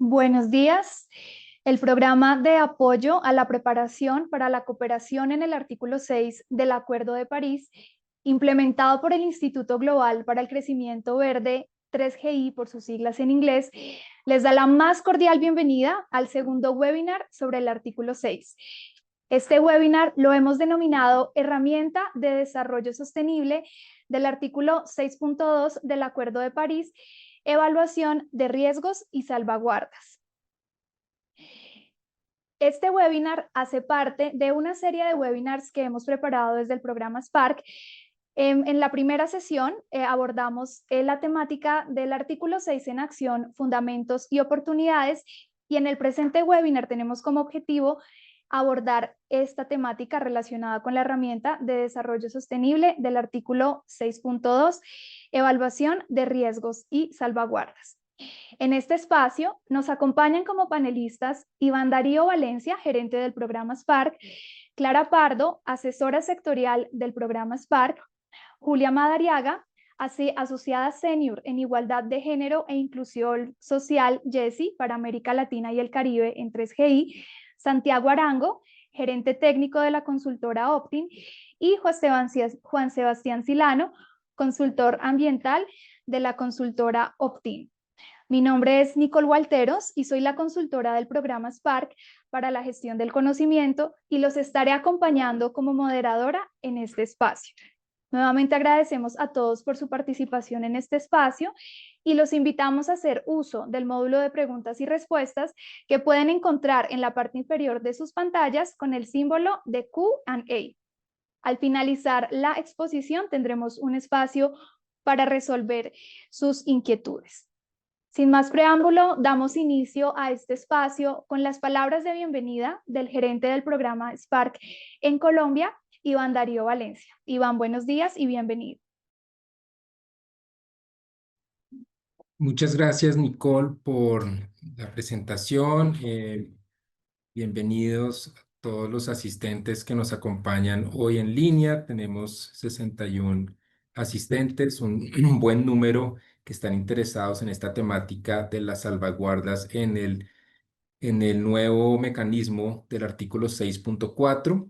Buenos días. El programa de apoyo a la preparación para la cooperación en el artículo 6 del Acuerdo de París, implementado por el Instituto Global para el Crecimiento Verde, 3GI por sus siglas en inglés, les da la más cordial bienvenida al segundo webinar sobre el artículo 6. Este webinar lo hemos denominado Herramienta de Desarrollo Sostenible del artículo 6.2 del Acuerdo de París, evaluación de riesgos y salvaguardas. Este webinar hace parte de una serie de webinars que hemos preparado desde el programa Spark. En la primera sesión abordamos la temática del artículo 6 en acción, fundamentos y oportunidades, y en el presente webinar tenemos como objetivo abordar esta temática relacionada con la herramienta de desarrollo sostenible del artículo 6.2, evaluación de riesgos y salvaguardas. En este espacio nos acompañan como panelistas Iván Darío Valencia, gerente del programa Spark, Clara Pardo, asesora sectorial del programa Spark, Julia Madariaga, asociada senior en igualdad de género e inclusión social JESI para América Latina y el Caribe en 3GI, Santiago Arango, gerente técnico de la consultora Optin, y Juan Sebastián Silano, consultor ambiental de la consultora Optin. Mi nombre es Nicole Walteros y soy la consultora del programa Spark para la gestión del conocimiento y los estaré acompañando como moderadora en este espacio. Nuevamente agradecemos a todos por su participación en este espacio y los invitamos a hacer uso del módulo de preguntas y respuestas que pueden encontrar en la parte inferior de sus pantallas con el símbolo de Q&A. Al finalizar la exposición tendremos un espacio para resolver sus inquietudes. Sin más preámbulo, damos inicio a este espacio con las palabras de bienvenida del gerente del programa Spark en Colombia, Iván Darío Valencia. Iván, buenos días y bienvenido. Muchas gracias, Nicole, por la presentación. Bienvenidos a todos los asistentes que nos acompañan hoy en línea. Tenemos 61 asistentes, un buen número que están interesados en esta temática de las salvaguardas en el nuevo mecanismo del artículo 6.4.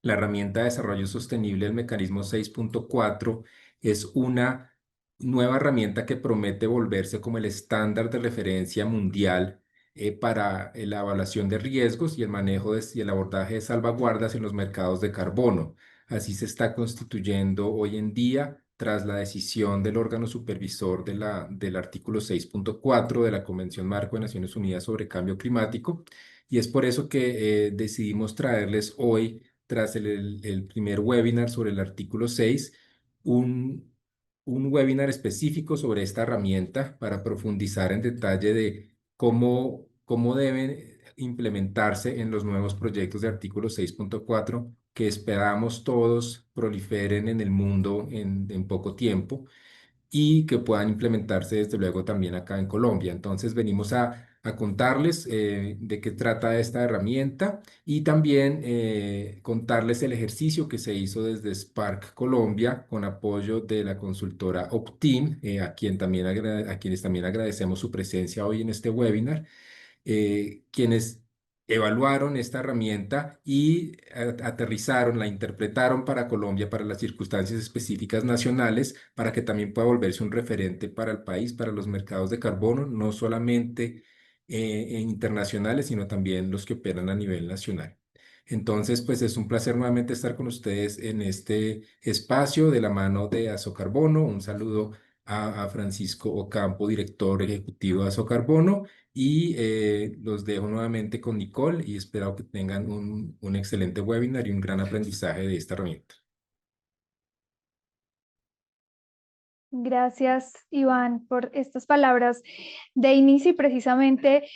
La herramienta de desarrollo sostenible del mecanismo 6.4 es una nueva herramienta que promete volverse como el estándar de referencia mundial para la evaluación de riesgos y el manejo y el abordaje de salvaguardas en los mercados de carbono. Así se está constituyendo hoy en día tras la decisión del órgano supervisor del artículo 6.4 de la Convención Marco de Naciones Unidas sobre Cambio Climático. Y es por eso que decidimos traerles hoy, tras el primer webinar sobre el artículo 6, un, un webinar específico sobre esta herramienta para profundizar en detalle de cómo deben implementarse en los nuevos proyectos de artículo 6.4 que esperamos todos proliferen en el mundo en poco tiempo y que puedan implementarse desde luego también acá en Colombia. Entonces venimos a contarles de qué trata esta herramienta y también contarles el ejercicio que se hizo desde Spark Colombia con apoyo de la consultora Optim, a quienes también agradecemos su presencia hoy en este webinar, quienes evaluaron esta herramienta y aterrizaron, la interpretaron para Colombia, para las circunstancias específicas nacionales, para que también pueda volverse un referente para el país, para los mercados de carbono, no solamente internacionales, sino también los que operan a nivel nacional. Entonces, pues es un placer nuevamente estar con ustedes en este espacio de la mano de Asocarbono. Un saludo a Francisco Ocampo, director ejecutivo de Asocarbono, y los dejo nuevamente con Nicole y espero que tengan un excelente webinar y un gran aprendizaje de esta herramienta. Gracias, Iván, por estas palabras de inicio y precisamente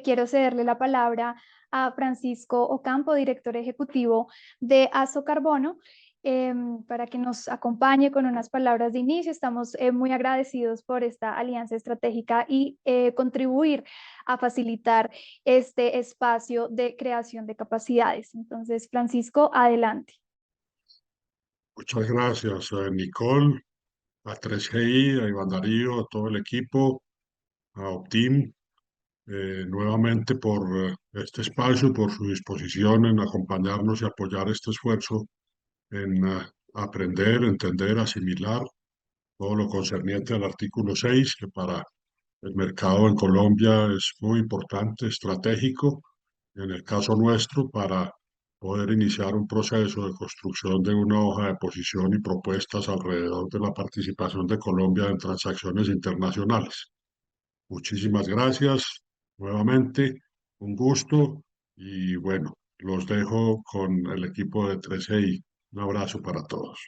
quiero cederle la palabra a Francisco Ocampo, director ejecutivo de Asocarbono, para que nos acompañe con unas palabras de inicio. Estamos muy agradecidos por esta alianza estratégica y contribuir a facilitar este espacio de creación de capacidades. Entonces, Francisco, adelante. Muchas gracias, Nicole, a 3GI, a Iván Darío, a todo el equipo, a Optim. nuevamente por este espacio, por su disposición en acompañarnos y apoyar este esfuerzo en aprender, entender, asimilar todo lo concerniente al artículo 6, que para el mercado en Colombia es muy importante, estratégico, en el caso nuestro, para poder iniciar un proceso de construcción de una hoja de posición y propuestas alrededor de la participación de Colombia en transacciones internacionales. Muchísimas gracias nuevamente, un gusto y bueno, los dejo con el equipo de 13i. Un abrazo para todos.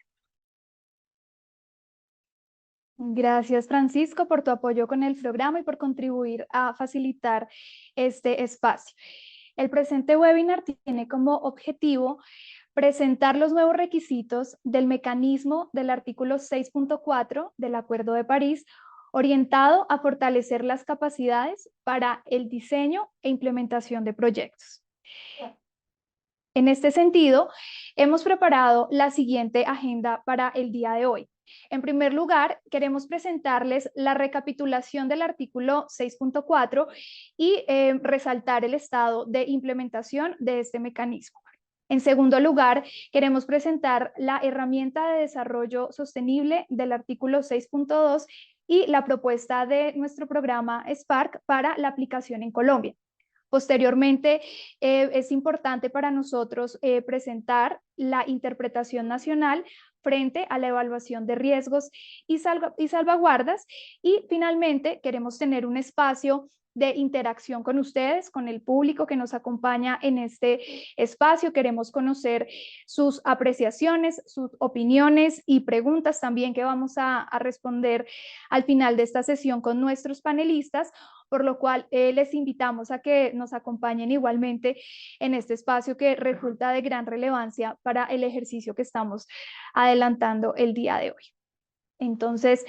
Gracias, Francisco, por tu apoyo con el programa y por contribuir a facilitar este espacio. El presente webinar tiene como objetivo presentar los nuevos requisitos del mecanismo del artículo 6.4 del Acuerdo de París, orientado a fortalecer las capacidades para el diseño e implementación de proyectos. En este sentido, hemos preparado la siguiente agenda para el día de hoy. En primer lugar, queremos presentarles la recapitulación del artículo 6.4 y resaltar el estado de implementación de este mecanismo. En segundo lugar, queremos presentar la herramienta de desarrollo sostenible del artículo 6.2 y la propuesta de nuestro programa Spark para la aplicación en Colombia. Posteriormente, es importante para nosotros presentar la interpretación nacional frente a la evaluación de riesgos y salvaguardas. Y finalmente, queremos tener un espacio de interacción con ustedes, con el público que nos acompaña en este espacio. Queremos conocer sus apreciaciones, sus opiniones y preguntas también que vamos a responder al final de esta sesión con nuestros panelistas, por lo cual les invitamos a que nos acompañen igualmente en este espacio que resulta de gran relevancia para el ejercicio que estamos adelantando el día de hoy. Entonces,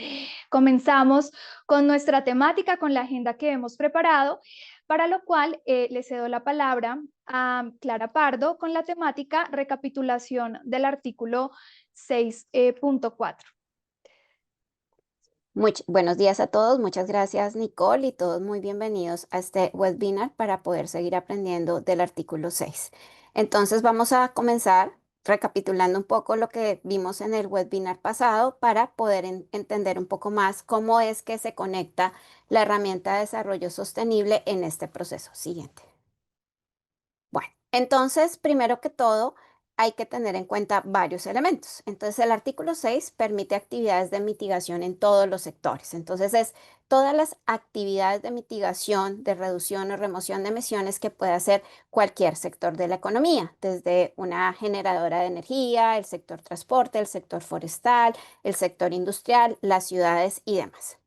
comenzamos con nuestra temática, con la agenda que hemos preparado, para lo cual le cedo la palabra a Clara Pardo con la temática recapitulación del artículo 6.4. Buenos días a todos, muchas gracias Nicole y todos muy bienvenidos a este webinar para poder seguir aprendiendo del artículo 6. Entonces vamos a comenzar recapitulando un poco lo que vimos en el webinar pasado para poder entender un poco más cómo es que se conecta la herramienta de desarrollo sostenible en este proceso. Siguiente. Bueno, entonces, primero que todo, hay que tener en cuenta varios elementos. Entonces, el artículo 6 permite actividades de mitigación en todos los sectores. Entonces, es todas las actividades de mitigación, de reducción o remoción de emisiones que puede hacer cualquier sector de la economía, desde una generadora de energía, el sector transporte, el sector forestal, el sector industrial, las ciudades y demás.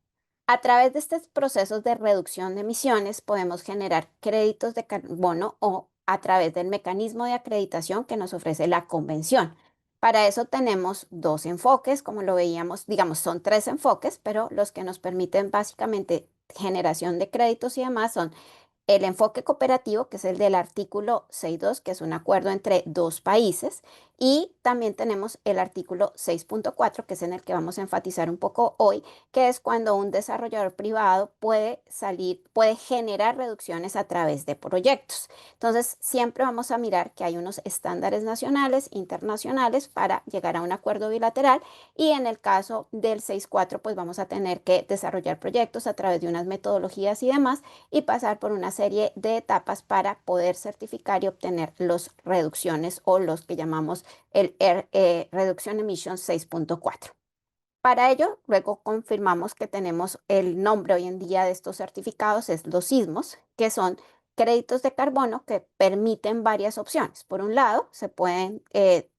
A través de estos procesos de reducción de emisiones podemos generar créditos de carbono o a través del mecanismo de acreditación que nos ofrece la convención. Para eso tenemos dos enfoques, como lo veíamos, digamos, son tres enfoques, pero los que nos permiten básicamente generación de créditos y demás son el enfoque cooperativo, que es el del artículo 6.2, que es un acuerdo entre dos países, y también tenemos el artículo 6.4, que es en el que vamos a enfatizar un poco hoy, que es cuando un desarrollador privado puede generar reducciones a través de proyectos. Entonces, siempre vamos a mirar que hay unos estándares nacionales, internacionales, para llegar a un acuerdo bilateral, y en el caso del 6.4, pues vamos a tener que desarrollar proyectos a través de unas metodologías y demás, y pasar por una serie de etapas para poder certificar y obtener las reducciones o los que llamamos el Reduction Emission 6.4. Para ello, luego confirmamos que tenemos el nombre hoy en día de estos certificados, es los sismos, que son créditos de carbono que permiten varias opciones. Por un lado, se pueden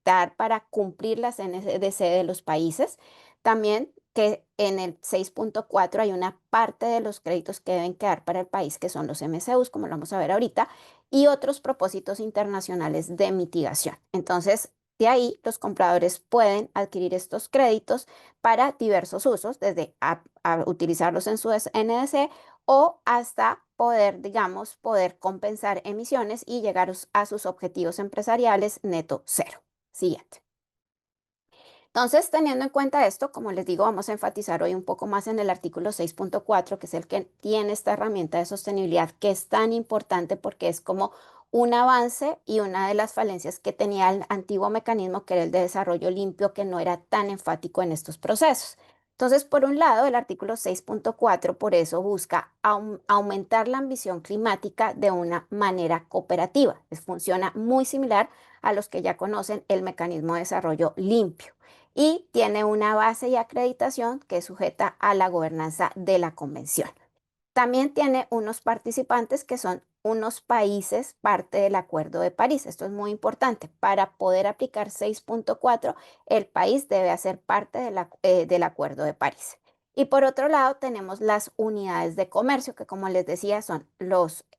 dar para cumplir las NDC de los países. También que en el 6.4 hay una parte de los créditos que deben quedar para el país, que son los MCUs, como lo vamos a ver ahorita, y otros propósitos internacionales de mitigación. Entonces, de ahí los compradores pueden adquirir estos créditos para diversos usos, desde a utilizarlos en su NDC o hasta poder, digamos, poder compensar emisiones y llegar a sus objetivos empresariales neto cero. Siguiente. Entonces, teniendo en cuenta esto, como les digo, vamos a enfatizar hoy un poco más en el artículo 6.4, que es el que tiene esta herramienta de sostenibilidad, que es tan importante porque es como un avance y una de las falencias que tenía el antiguo mecanismo, que era el de desarrollo limpio, que no era tan enfático en estos procesos. Entonces, por un lado, el artículo 6.4 por eso busca aumentar la ambición climática de una manera cooperativa. Funciona muy similar a los que ya conocen el mecanismo de desarrollo limpio y tiene una base y acreditación que es sujeta a la gobernanza de la convención. También tiene unos participantes que son unos países parte del Acuerdo de París. Esto es muy importante. Para poder aplicar 6.4, el país debe hacer parte del Acuerdo de París. Y por otro lado, tenemos las unidades de comercio, que como les decía, son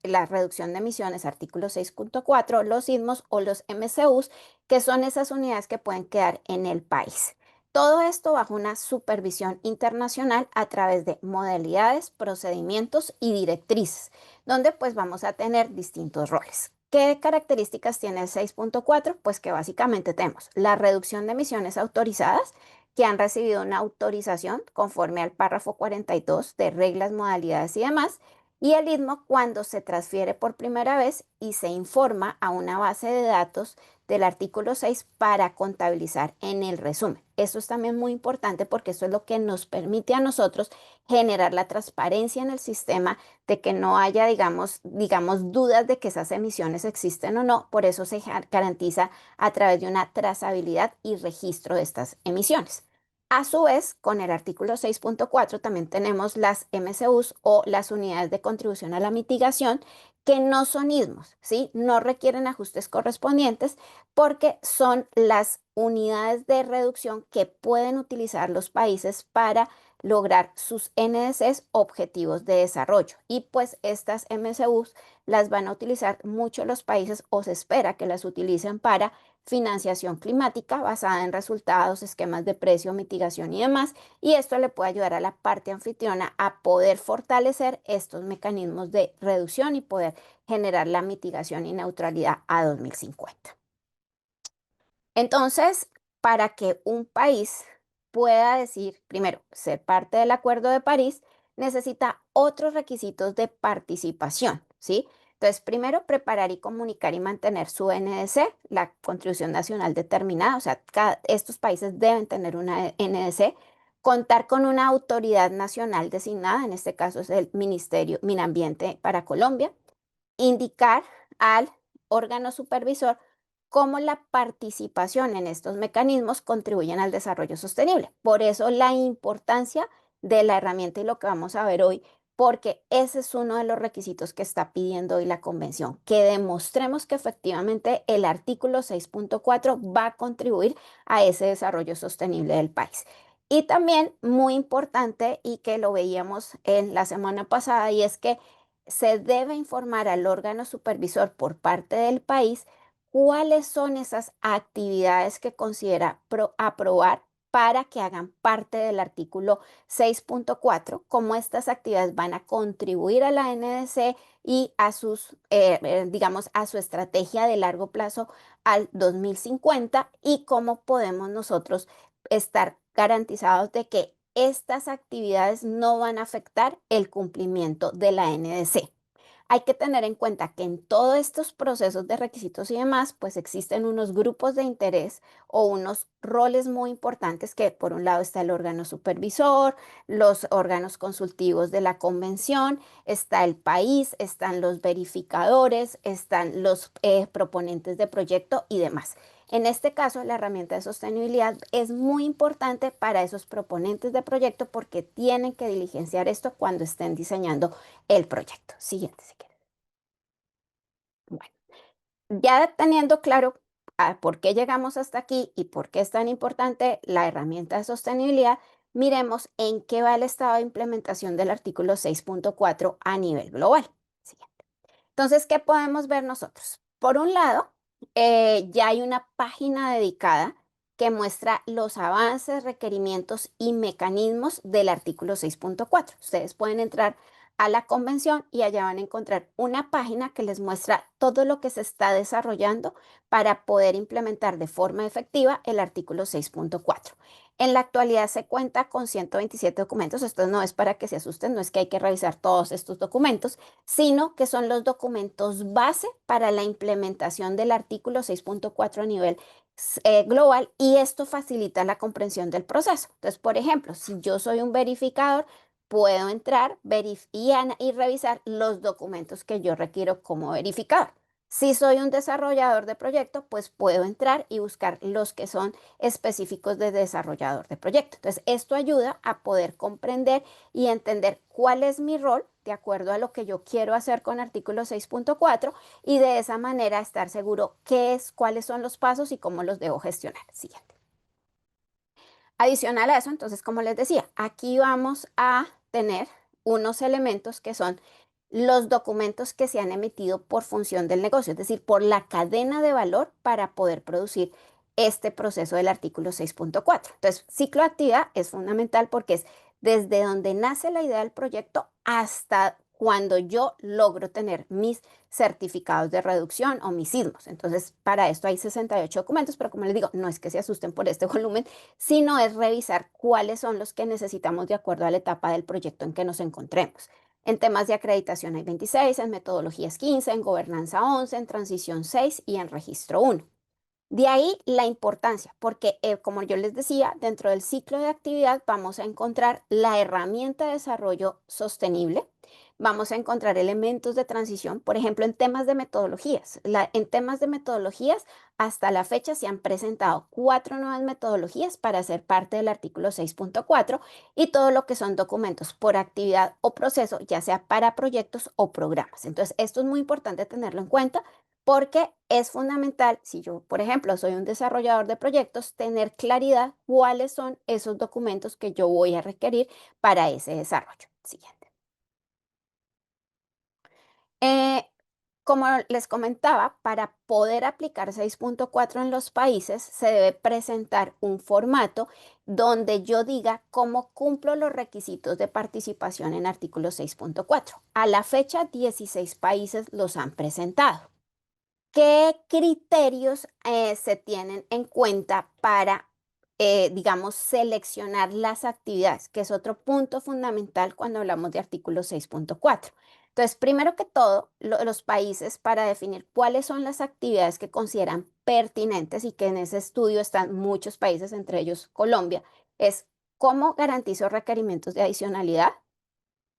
la reducción de emisiones, artículo 6.4, los ITMOs o los MCUs, que son esas unidades que pueden quedar en el país. Todo esto bajo una supervisión internacional a través de modalidades, procedimientos y directrices, donde pues vamos a tener distintos roles. ¿Qué características tiene el 6.4? Pues que básicamente tenemos la reducción de emisiones autorizadas que han recibido una autorización conforme al párrafo 42 de reglas, modalidades y demás, y el ITMO cuando se transfiere por primera vez y se informa a una base de datos del artículo 6 para contabilizar en el resumen. Esto es también muy importante porque esto es lo que nos permite a nosotros generar la transparencia en el sistema de que no haya, digamos, dudas de que esas emisiones existen o no. Por eso se garantiza a través de una trazabilidad y registro de estas emisiones. A su vez, con el artículo 6.4 también tenemos las MCUs o las unidades de contribución a la mitigación, que no son ITMOs, ¿sí? No requieren ajustes correspondientes porque son las unidades de reducción que pueden utilizar los países para lograr sus NDCs, objetivos de desarrollo. Y pues estas MCUs las van a utilizar mucho los países o se espera que las utilicen para financiación climática basada en resultados, esquemas de precio, mitigación y demás. Y esto le puede ayudar a la parte anfitriona a poder fortalecer estos mecanismos de reducción y poder generar la mitigación y neutralidad a 2050. Entonces, para que un país pueda decir, primero, ser parte del Acuerdo de París, necesita otros requisitos de participación, ¿sí? Entonces, primero, preparar y comunicar y mantener su NDC, la contribución nacional determinada, o sea, estos países deben tener una NDC, contar con una autoridad nacional designada, en este caso es el Ministerio Minambiente para Colombia, indicar al órgano supervisor cómo la participación en estos mecanismos contribuyen al desarrollo sostenible. Por eso la importancia de la herramienta y lo que vamos a ver hoy, porque ese es uno de los requisitos que está pidiendo hoy la convención, que demostremos que efectivamente el artículo 6.4 va a contribuir a ese desarrollo sostenible del país. Y también muy importante y que lo veíamos en la semana pasada, y es que se debe informar al órgano supervisor por parte del país cuáles son esas actividades que considera aprobar para que hagan parte del artículo 6.4, cómo estas actividades van a contribuir a la NDC y a digamos, a su estrategia de largo plazo al 2050 y cómo podemos nosotros estar garantizados de que estas actividades no van a afectar el cumplimiento de la NDC. Hay que tener en cuenta que en todos estos procesos de requisitos y demás, pues existen unos grupos de interés o unos roles muy importantes que por un lado está el órgano supervisor, los órganos consultivos de la convención, está el país, están los verificadores, están los proponentes de proyecto y demás. En este caso, la herramienta de sostenibilidad es muy importante para esos proponentes de proyecto porque tienen que diligenciar esto cuando estén diseñando el proyecto. Siguiente, si quieres. Bueno, ya teniendo claro por qué llegamos hasta aquí y por qué es tan importante la herramienta de sostenibilidad, miremos en qué va el estado de implementación del artículo 6.4 a nivel global. Siguiente. Entonces, ¿qué podemos ver nosotros? Por un lado, ya hay una página dedicada que muestra los avances, requerimientos y mecanismos del artículo 6.4. Ustedes pueden entrar a la convención y allá van a encontrar una página que les muestra todo lo que se está desarrollando para poder implementar de forma efectiva el artículo 6.4. En la actualidad se cuenta con 127 documentos. Esto no es para que se asusten, no es que hay que revisar todos estos documentos, sino que son los documentos base para la implementación del artículo 6.4 a nivel global, y esto facilita la comprensión del proceso. Entonces, por ejemplo, si yo soy un verificador, puedo entrar y revisar los documentos que yo requiero como verificador. Si soy un desarrollador de proyecto, pues puedo entrar y buscar los que son específicos de desarrollador de proyecto. Entonces, esto ayuda a poder comprender y entender cuál es mi rol de acuerdo a lo que yo quiero hacer con artículo 6.4 y de esa manera estar seguro cuáles son los pasos y cómo los debo gestionar. Siguiente. Adicional a eso, entonces, como les decía, aquí vamos a tener unos elementos que son los documentos que se han emitido por función del negocio, es decir, por la cadena de valor para poder producir este proceso del artículo 6.4. Entonces, ciclo de actividad es fundamental porque es desde donde nace la idea del proyecto hasta cuando yo logro tener mis certificados de reducción o mis SIDMOS. Entonces, para esto hay 68 documentos, pero como les digo, no es que se asusten por este volumen, sino es revisar cuáles son los que necesitamos de acuerdo a la etapa del proyecto en que nos encontremos. En temas de acreditación hay 26, en metodologías 15, en gobernanza 11, en transición 6 y en registro 1. De ahí la importancia, porque como yo les decía, dentro del ciclo de actividad vamos a encontrar la herramienta de desarrollo sostenible, vamos a encontrar elementos de transición, por ejemplo, en temas de metodologías. En temas de metodologías, hasta la fecha se han presentado 4 nuevas metodologías para ser parte del artículo 6.4 y todo lo que son documentos por actividad o proceso, ya sea para proyectos o programas. Entonces, esto es muy importante tenerlo en cuenta porque es fundamental, si yo, por ejemplo, soy un desarrollador de proyectos, tener claridad cuáles son esos documentos que yo voy a requerir para ese desarrollo. Siguiente. Eh, Como les comentaba, para poder aplicar 6.4 en los países, se debe presentar un formato donde yo diga cómo cumplo los requisitos de participación en artículo 6.4. A la fecha, 16 países los han presentado. ¿Qué criterios se tienen en cuenta para, digamos, seleccionar las actividades? Que es otro punto fundamental cuando hablamos de artículo 6.4. Entonces, primero que todo, los países, para definir cuáles son las actividades que consideran pertinentes, y que en ese estudio están muchos países, entre ellos Colombia, es cómo garantizo requerimientos de adicionalidad,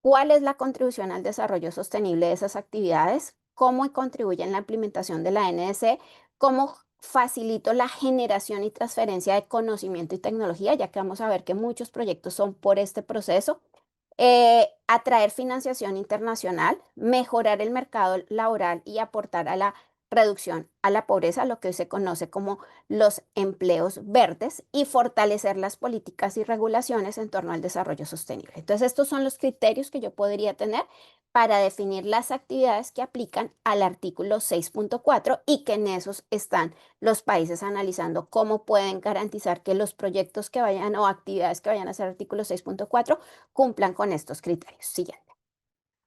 cuál es la contribución al desarrollo sostenible de esas actividades, cómo contribuye en la implementación de la NDC, cómo facilito la generación y transferencia de conocimiento y tecnología, ya que vamos a ver que muchos proyectos son por este proceso, atraer financiación internacional, mejorar el mercado laboral y aportar a la reducción a la pobreza, lo que hoy se conoce como los empleos verdes, y fortalecer las políticas y regulaciones en torno al desarrollo sostenible. Entonces, estos son los criterios que yo podría tener para definir las actividades que aplican al artículo 6.4 y que en esos están los países analizando cómo pueden garantizar que los proyectos que vayan o actividades que vayan a ser artículo 6.4 cumplan con estos criterios. Siguiente.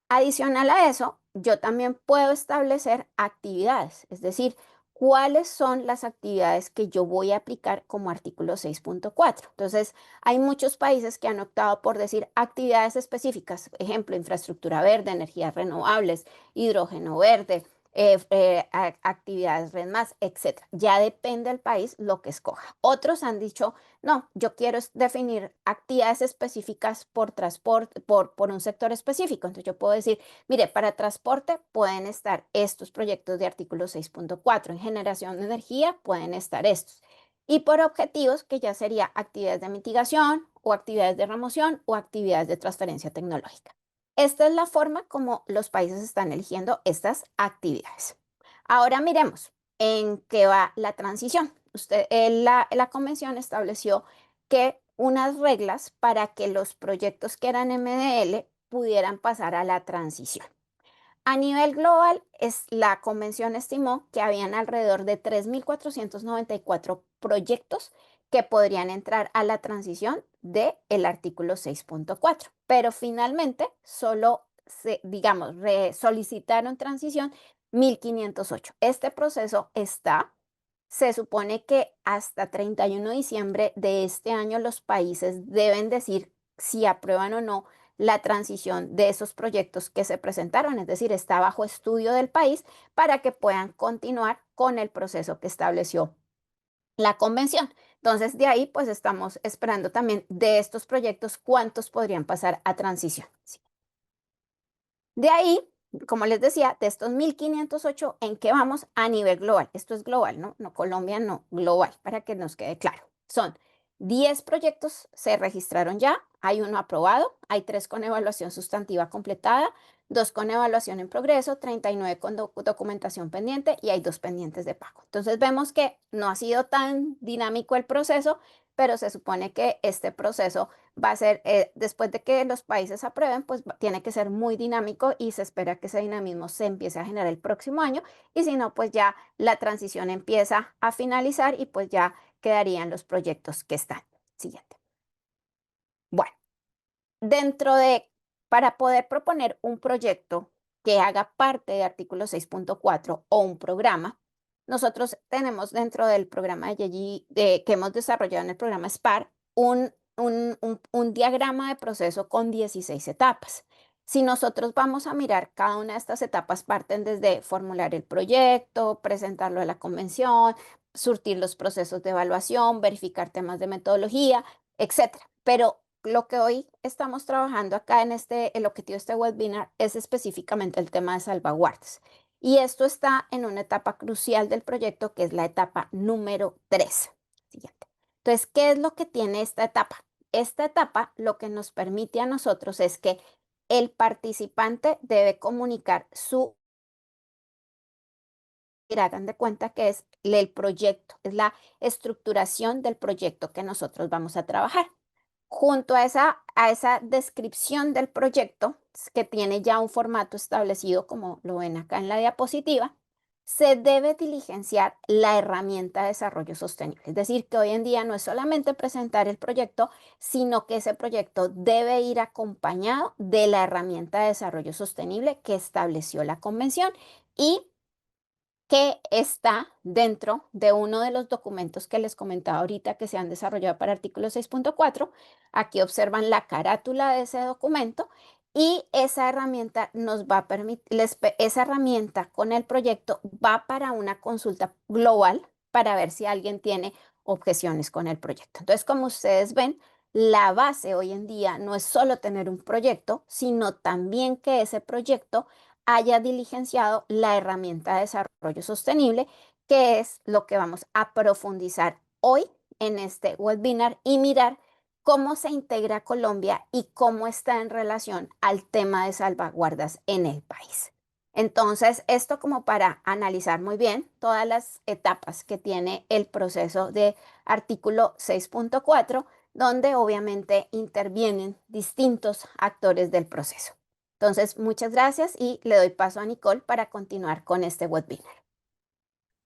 Adicional a eso, yo también puedo establecer actividades, es decir, cuáles son las actividades que yo voy a aplicar como artículo 6.4. Entonces, hay muchos países que han optado por decir actividades específicas, ejemplo, infraestructura verde, energías renovables, hidrógeno verde, actividades red más, etc. Ya depende del país lo que escoja. Otros han dicho, no, yo quiero definir actividades específicas por transporte, por un sector específico. Entonces yo puedo decir, mire, para transporte pueden estar estos proyectos de artículo 6.4, en generación de energía pueden estar estos. Y por objetivos, que ya sería actividades de mitigación o actividades de remoción o actividades de transferencia tecnológica. Esta es la forma como los países están eligiendo estas actividades. Ahora miremos en qué va la transición. La convención estableció que unas reglas para que los proyectos que eran MDL pudieran pasar a la transición. A nivel global, la convención estimó que habían alrededor de 3.494 proyectos que podrían entrar a la transición del artículo 6.4, pero finalmente solo digamos, solicitaron transición 1508. Este proceso se supone que hasta 31 de diciembre de este año los países deben decir si aprueban o no la transición de esos proyectos que se presentaron, es decir, está bajo estudio del país para que puedan continuar con el proceso que estableció la convención. Entonces, de ahí, pues estamos esperando también de estos proyectos cuántos podrían pasar a transición. ¿Sí? De ahí, como les decía, de estos 1508, ¿en qué vamos a nivel global? Esto es global, ¿no? No Colombia, no, global, para que nos quede claro. Son 10 proyectos, se registraron ya, hay uno aprobado, hay 3 con evaluación sustantiva completada, 2 con evaluación en progreso, 39 con documentación pendiente y hay 2 pendientes de pago. Entonces vemos que no ha sido tan dinámico el proceso, pero se supone que este proceso va a ser, después de que los países aprueben, pues tiene que ser muy dinámico y se espera que ese dinamismo se empiece a generar el próximo año y si no, pues ya la transición empieza a finalizar y pues ya quedarían los proyectos que están. Siguiente. Bueno, para poder proponer un proyecto que haga parte de artículo 6.4 o un programa, nosotros tenemos dentro del programa que hemos desarrollado en el programa SPAR un diagrama de proceso con 16 etapas. Si nosotros vamos a mirar, cada una de estas etapas parten desde formular el proyecto, presentarlo a la convención, surtir los procesos de evaluación, verificar temas de metodología, etc. Pero lo que hoy estamos trabajando acá en el objetivo de este webinar es específicamente el tema de salvaguardas. Y esto está en una etapa crucial del proyecto, que es la etapa número 3. Siguiente. Entonces, ¿qué es lo que tiene esta etapa? Esta etapa lo que nos permite a nosotros es que el participante debe comunicar hagan de cuenta que es el proyecto, es la estructuración del proyecto que nosotros vamos a trabajar. Junto a esa descripción del proyecto, que tiene ya un formato establecido, como lo ven acá en la diapositiva, se debe diligenciar la herramienta de desarrollo sostenible. Es decir, que hoy en día no es solamente presentar el proyecto, sino que ese proyecto debe ir acompañado de la herramienta de desarrollo sostenible que estableció la convención y que está dentro de uno de los documentos que les comentaba ahorita que se han desarrollado para artículo 6.4. Aquí observan la carátula de ese documento y esa herramienta nos va a permitir, esa herramienta con el proyecto va para una consulta global para ver si alguien tiene objeciones con el proyecto. Entonces, como ustedes ven, la base hoy en día no es solo tener un proyecto, sino también que ese proyecto haya diligenciado la herramienta de desarrollo sostenible, que es lo que vamos a profundizar hoy en este webinar y mirar cómo se integra Colombia y cómo está en relación al tema de salvaguardas en el país. Entonces, esto como para analizar muy bien todas las etapas que tiene el proceso de artículo 6.4, donde obviamente intervienen distintos actores del proceso. Entonces, muchas gracias y le doy paso a Nicole para continuar con este webinar.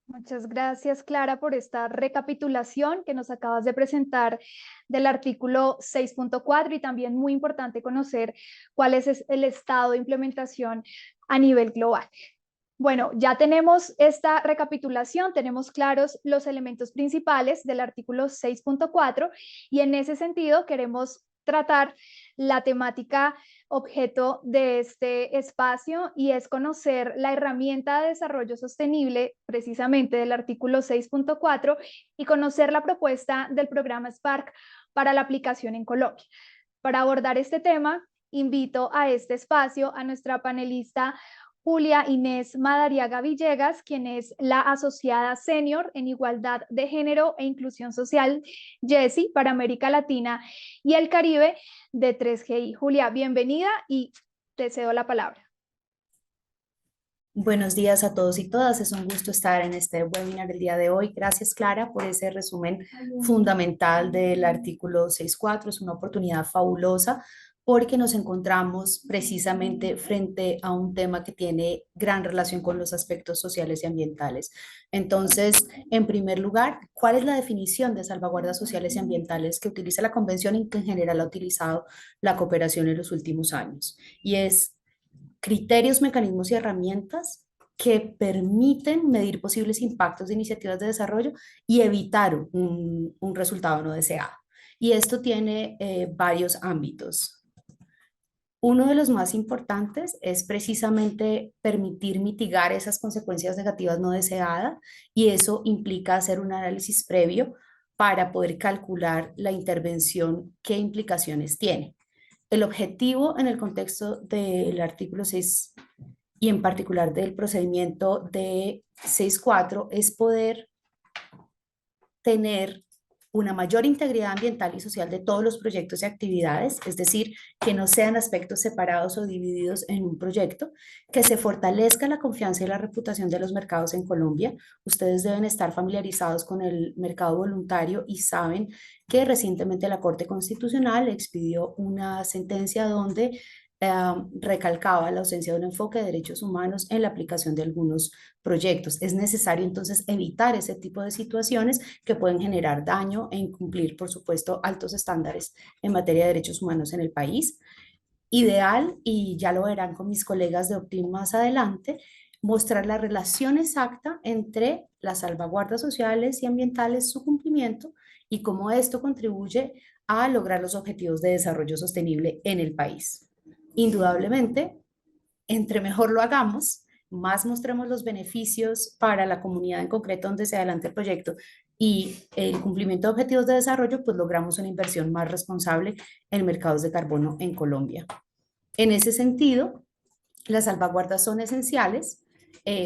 Muchas gracias, Clara, por esta recapitulación que nos acabas de presentar del artículo 6.4 y también muy importante conocer cuál es el estado de implementación a nivel global. Bueno, ya tenemos esta recapitulación, tenemos claros los elementos principales del artículo 6.4 y en ese sentido queremos tratar la temática objeto de este espacio y es conocer la herramienta de desarrollo sostenible precisamente del artículo 6.4 y conocer la propuesta del programa Spark para la aplicación en Colombia. Para abordar este tema, invito a este espacio a nuestra panelista Julia Inés Madariaga Villegas, quien es la asociada senior en igualdad de género e inclusión social, Jessy, para América Latina y el Caribe de 3GI. Julia, bienvenida y te cedo la palabra. Buenos días a todos y todas. Es un gusto estar en este webinar del día de hoy. Gracias, Clara, por ese resumen fundamental del artículo 6.4. Es una oportunidad fabulosa porque nos encontramos precisamente frente a un tema que tiene gran relación con los aspectos sociales y ambientales. Entonces, en primer lugar, ¿cuál es la definición de salvaguardas sociales y ambientales que utiliza la Convención y que en general ha utilizado la cooperación en los últimos años? Y es criterios, mecanismos y herramientas que permiten medir posibles impactos de iniciativas de desarrollo y evitar un resultado no deseado. Y esto tiene varios ámbitos. Uno de los más importantes es precisamente permitir mitigar esas consecuencias negativas no deseadas, y eso implica hacer un análisis previo para poder calcular la intervención, qué implicaciones tiene. El objetivo en el contexto del artículo 6 y en particular del procedimiento de 6.4 es poder tener una mayor integridad ambiental y social de todos los proyectos y actividades, es decir, que no sean aspectos separados o divididos en un proyecto, que se fortalezca la confianza y la reputación de los mercados en Colombia. Ustedes deben estar familiarizados con el mercado voluntario y saben que recientemente la Corte Constitucional expidió una sentencia donde recalcaba la ausencia de un enfoque de derechos humanos en la aplicación de algunos proyectos. Es necesario entonces evitar ese tipo de situaciones que pueden generar daño e incumplir, por supuesto, altos estándares en materia de derechos humanos en el país. Ideal, y ya lo verán con mis colegas de Optim más adelante, mostrar la relación exacta entre las salvaguardas sociales y ambientales, su cumplimiento y cómo esto contribuye a lograr los objetivos de desarrollo sostenible en el país. Indudablemente, entre mejor lo hagamos, más mostremos los beneficios para la comunidad en concreto donde se adelante el proyecto y el cumplimiento de objetivos de desarrollo, pues logramos una inversión más responsable en mercados de carbono en Colombia. En ese sentido, las salvaguardas son esenciales.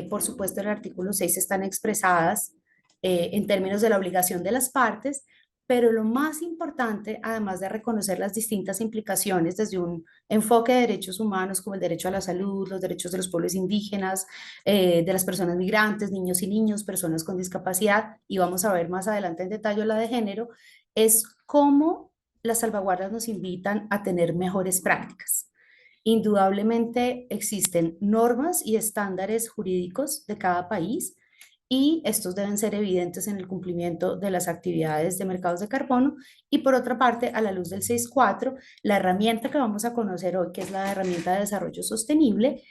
Por supuesto, en el artículo 6 están expresadas en términos de la obligación de las partes, pero lo más importante, además de reconocer las distintas implicaciones desde un enfoque de derechos humanos como el derecho a la salud, los derechos de los pueblos indígenas, de las personas migrantes, niños y niñas, personas con discapacidad, y vamos a ver más adelante en detalle la de género, es cómo las salvaguardas nos invitan a tener mejores prácticas. Indudablemente existen normas y estándares jurídicos de cada país, y estos deben ser evidentes en el cumplimiento de las actividades de mercados de carbono. Y por otra parte, a la luz del 6.4, la herramienta que vamos a conocer hoy, que es la herramienta de desarrollo sostenible,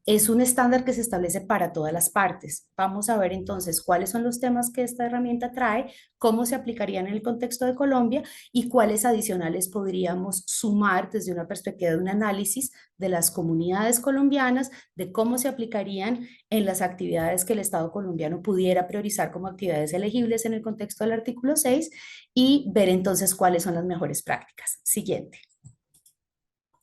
es un estándar que se establece para todas las partes. Vamos a ver entonces cuáles son los temas que esta herramienta trae, cómo se aplicarían en el contexto de Colombia y cuáles adicionales podríamos sumar desde una perspectiva de un análisis de las comunidades colombianas, de cómo se aplicarían en las actividades que el Estado colombiano pudiera priorizar como actividades elegibles en el contexto del artículo 6, y ver entonces cuáles son las mejores prácticas. Siguiente.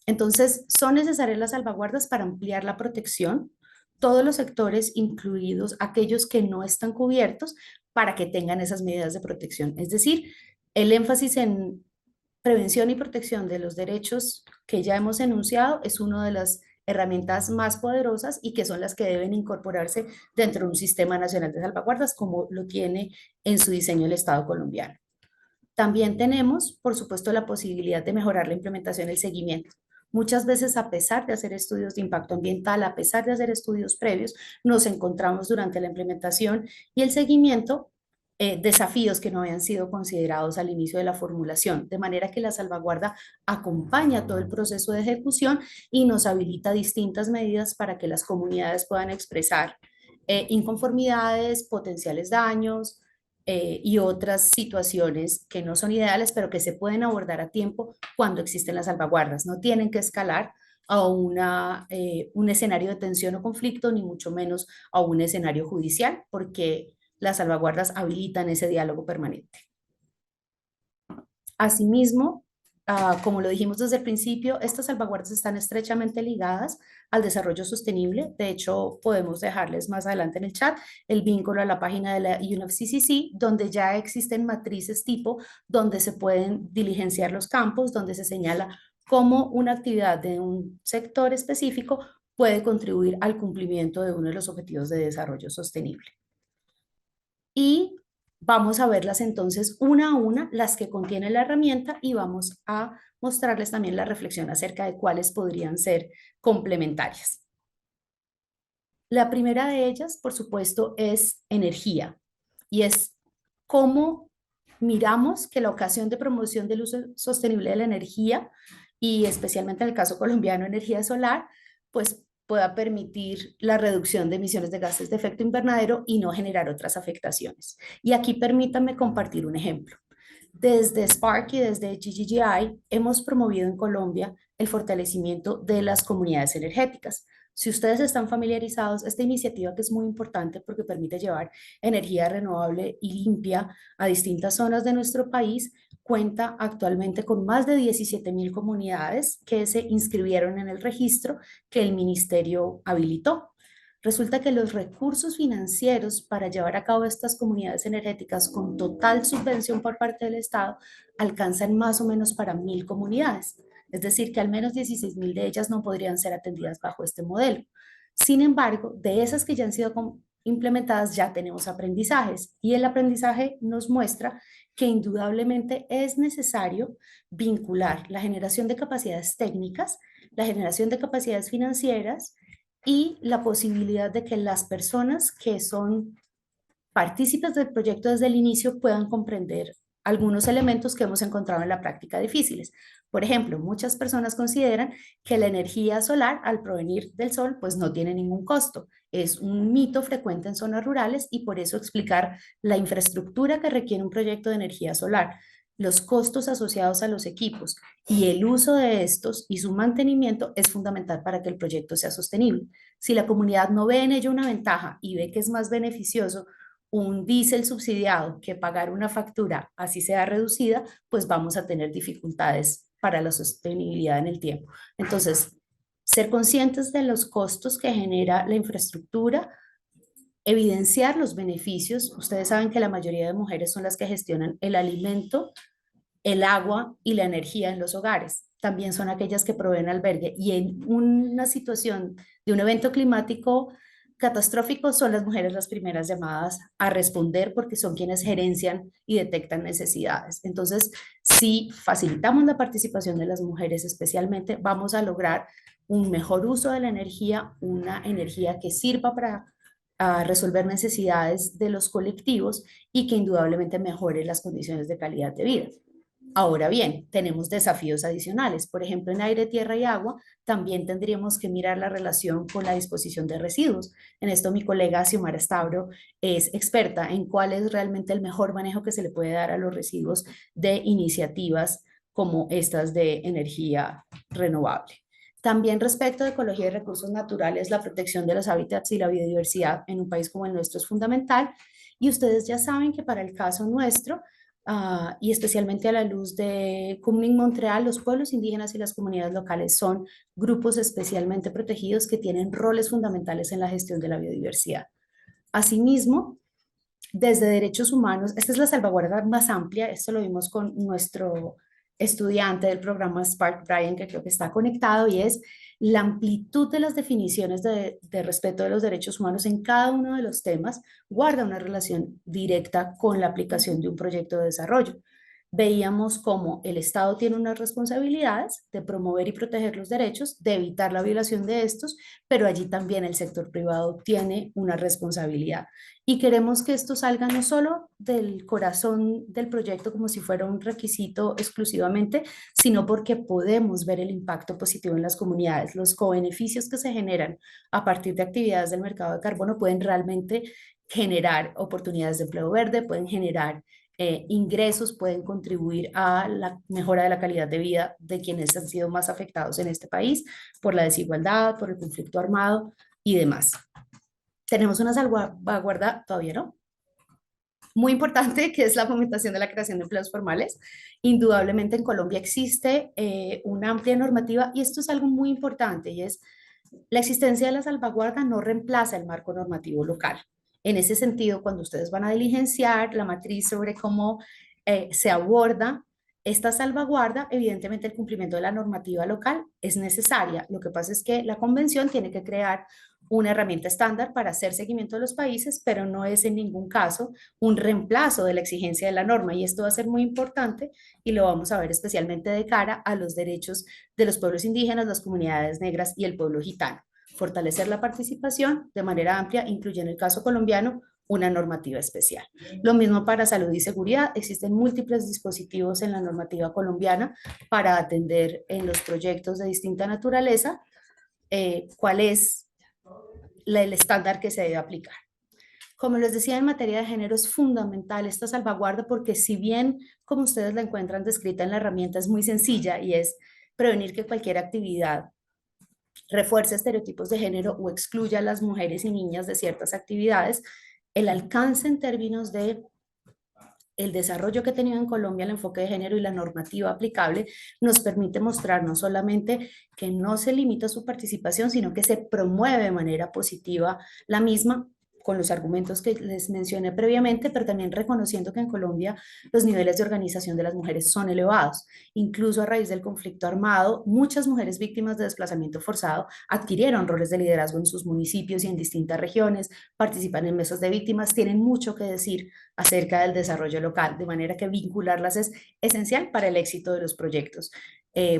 Entonces, son necesarias las salvaguardas para ampliar la protección, todos los sectores, incluidos aquellos que no están cubiertos, para que tengan esas medidas de protección. Es decir, el énfasis en prevención y protección de los derechos que ya hemos enunciado es una de las herramientas más poderosas y que son las que deben incorporarse dentro de un sistema nacional de salvaguardas como lo tiene en su diseño el Estado colombiano. También tenemos, por supuesto, la posibilidad de mejorar la implementación y el seguimiento. Muchas veces, a pesar de hacer estudios de impacto ambiental, a pesar de hacer estudios previos, nos encontramos durante la implementación y el seguimiento desafíos que no habían sido considerados al inicio de la formulación, de manera que la salvaguarda acompaña todo el proceso de ejecución y nos habilita distintas medidas para que las comunidades puedan expresar inconformidades, potenciales daños, y otras situaciones que no son ideales, pero que se pueden abordar a tiempo cuando existen las salvaguardas. No tienen que escalar a un escenario de tensión o conflicto, ni mucho menos a un escenario judicial, porque las salvaguardas habilitan ese diálogo permanente. Asimismo, como lo dijimos desde el principio, estas salvaguardas están estrechamente ligadas al desarrollo sostenible. De hecho, podemos dejarles más adelante en el chat el vínculo a la página de la UNFCCC, donde ya existen matrices tipo, donde se pueden diligenciar los campos, donde se señala cómo una actividad de un sector específico puede contribuir al cumplimiento de uno de los objetivos de desarrollo sostenible. Y vamos a verlas entonces una a una, las que contiene la herramienta, y vamos a mostrarles también la reflexión acerca de cuáles podrían ser complementarias. La primera de ellas, por supuesto, es energía, y es cómo miramos que la ocasión de promoción del uso sostenible de la energía, y especialmente en el caso colombiano, energía solar, pues pueda permitir la reducción de emisiones de gases de efecto invernadero y no generar otras afectaciones. Y aquí permítanme compartir un ejemplo. Desde Spark y desde GGGI hemos promovido en Colombia el fortalecimiento de las comunidades energéticas. Si ustedes están familiarizados, esta iniciativa que es muy importante porque permite llevar energía renovable y limpia a distintas zonas de nuestro país, cuenta actualmente con más de 17.000 comunidades que se inscribieron en el registro que el ministerio habilitó. Resulta que los recursos financieros para llevar a cabo estas comunidades energéticas con total subvención por parte del Estado alcanzan más o menos para 1.000 comunidades. Es decir, que al menos 16.000 de ellas no podrían ser atendidas bajo este modelo. Sin embargo, de esas que ya han sido implementadas ya tenemos aprendizajes y el aprendizaje nos muestra que indudablemente es necesario vincular la generación de capacidades técnicas, la generación de capacidades financieras y la posibilidad de que las personas que son partícipes del proyecto desde el inicio puedan comprender algunos elementos que hemos encontrado en la práctica difíciles. Por ejemplo, muchas personas consideran que la energía solar al provenir del sol pues no tiene ningún costo. Es un mito frecuente en zonas rurales y por eso explicar la infraestructura que requiere un proyecto de energía solar, los costos asociados a los equipos y el uso de estos y su mantenimiento es fundamental para que el proyecto sea sostenible. Si la comunidad no ve en ello una ventaja y ve que es más beneficioso un diésel subsidiado que pagar una factura, así sea reducida, pues vamos a tener dificultades para la sostenibilidad en el tiempo. Entonces, ser conscientes de los costos que genera la infraestructura, evidenciar los beneficios. Ustedes saben que la mayoría de mujeres son las que gestionan el alimento, el agua y la energía en los hogares. También son aquellas que proveen albergue y en una situación de un evento climático catastrófico son las mujeres las primeras llamadas a responder porque son quienes gerencian y detectan necesidades. Entonces, si facilitamos la participación de las mujeres especialmente, vamos a lograr un mejor uso de la energía, una energía que sirva para resolver necesidades de los colectivos y que indudablemente mejore las condiciones de calidad de vida. Ahora bien, tenemos desafíos adicionales. Por ejemplo, en aire, tierra y agua, también tendríamos que mirar la relación con la disposición de residuos. En esto mi colega Xiomara Stabro es experta en cuál es realmente el mejor manejo que se le puede dar a los residuos de iniciativas como estas de energía renovable. También respecto de ecología y recursos naturales, la protección de los hábitats y la biodiversidad en un país como el nuestro es fundamental. Y ustedes ya saben que para el caso nuestro, y especialmente a la luz de Kunming-Montreal, los pueblos indígenas y las comunidades locales son grupos especialmente protegidos que tienen roles fundamentales en la gestión de la biodiversidad. Asimismo, desde derechos humanos, esta es la salvaguarda más amplia, esto lo vimos con nuestro estudiante del programa Spark, Brian, que creo que está conectado, y es la amplitud de las definiciones de respeto de los derechos humanos en cada uno de los temas guarda una relación directa con la aplicación de un proyecto de desarrollo. Veíamos cómo el Estado tiene unas responsabilidades de promover y proteger los derechos, de evitar la violación de estos, pero allí también el sector privado tiene una responsabilidad. Y queremos que esto salga no solo del corazón del proyecto como si fuera un requisito exclusivamente, sino porque podemos ver el impacto positivo en las comunidades. Los cobeneficios que se generan a partir de actividades del mercado de carbono pueden realmente generar oportunidades de empleo verde, pueden generar ingresos, pueden contribuir a la mejora de la calidad de vida de quienes han sido más afectados en este país por la desigualdad, por el conflicto armado y demás. Tenemos una salvaguarda, todavía no, muy importante, que es la fomentación de la creación de empleos formales. Indudablemente en Colombia existe una amplia normativa y esto es algo muy importante y es la existencia de la salvaguarda no reemplaza el marco normativo local. En ese sentido, cuando ustedes van a diligenciar la matriz sobre cómo se aborda esta salvaguarda, evidentemente el cumplimiento de la normativa local es necesaria. Lo que pasa es que la convención tiene que crear una herramienta estándar para hacer seguimiento de los países, pero no es en ningún caso un reemplazo de la exigencia de la norma y esto va a ser muy importante y lo vamos a ver especialmente de cara a los derechos de los pueblos indígenas, las comunidades negras y el pueblo gitano. Fortalecer la participación de manera amplia incluye en el caso colombiano una normativa especial. Lo mismo para salud y seguridad. Existen múltiples dispositivos en la normativa colombiana para atender en los proyectos de distinta naturaleza cuál es el estándar que se debe aplicar. Como les decía, en materia de género es fundamental esta salvaguarda porque si bien, como ustedes la encuentran descrita en la herramienta, es muy sencilla y es prevenir que cualquier actividad refuerce estereotipos de género o excluya a las mujeres y niñas de ciertas actividades, el alcance en términos de el desarrollo que ha tenido en Colombia el enfoque de género y la normativa aplicable nos permite mostrar no solamente que no se limita su participación, sino que se promueve de manera positiva la misma, con los argumentos que les mencioné previamente, pero también reconociendo que en Colombia los niveles de organización de las mujeres son elevados. Incluso a raíz del conflicto armado, muchas mujeres víctimas de desplazamiento forzado adquirieron roles de liderazgo en sus municipios y en distintas regiones, participan en mesas de víctimas, tienen mucho que decir acerca del desarrollo local, de manera que vincularlas es esencial para el éxito de los proyectos.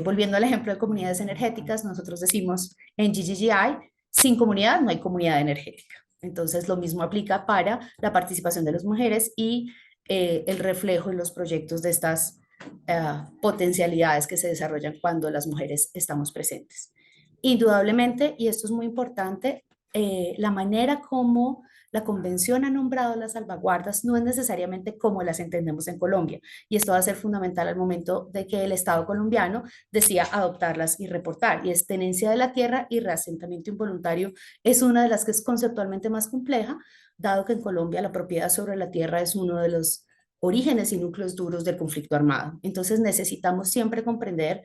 Volviendo al ejemplo de comunidades energéticas, nosotros decimos en GGGI, sin comunidad no hay comunidad energética. Entonces, lo mismo aplica para la participación de las mujeres y el reflejo en los proyectos de estas potencialidades que se desarrollan cuando las mujeres estamos presentes. Indudablemente, y esto es muy importante, la manera como la Convención ha nombrado las salvaguardas no es necesariamente como las entendemos en Colombia, y esto va a ser fundamental al momento de que el Estado colombiano decida adoptarlas y reportar, y es tenencia de la tierra y reasentamiento involuntario es una de las que es conceptualmente más compleja, dado que en Colombia la propiedad sobre la tierra es uno de los orígenes y núcleos duros del conflicto armado. Entonces necesitamos siempre comprender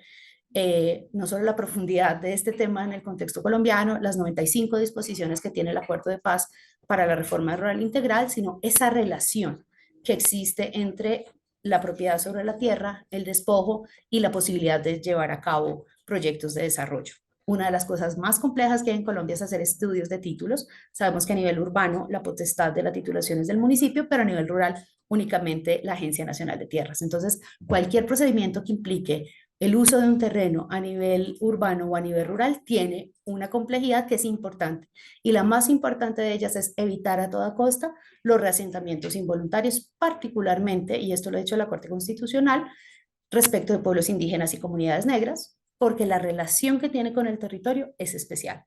no solo la profundidad de este tema en el contexto colombiano, las 95 disposiciones que tiene el Acuerdo de Paz para la Reforma Rural Integral, sino esa relación que existe entre la propiedad sobre la tierra, el despojo y la posibilidad de llevar a cabo proyectos de desarrollo. Una de las cosas más complejas que hay en Colombia es hacer estudios de títulos. Sabemos que a nivel urbano la potestad de la titulación es del municipio, pero a nivel rural únicamente la Agencia Nacional de Tierras. Entonces, cualquier procedimiento que implique el uso de un terreno a nivel urbano o a nivel rural tiene una complejidad que es importante. Y la más importante de ellas es evitar a toda costa los reasentamientos involuntarios, particularmente, y esto lo ha dicho la Corte Constitucional, respecto de pueblos indígenas y comunidades negras, porque la relación que tiene con el territorio es especial.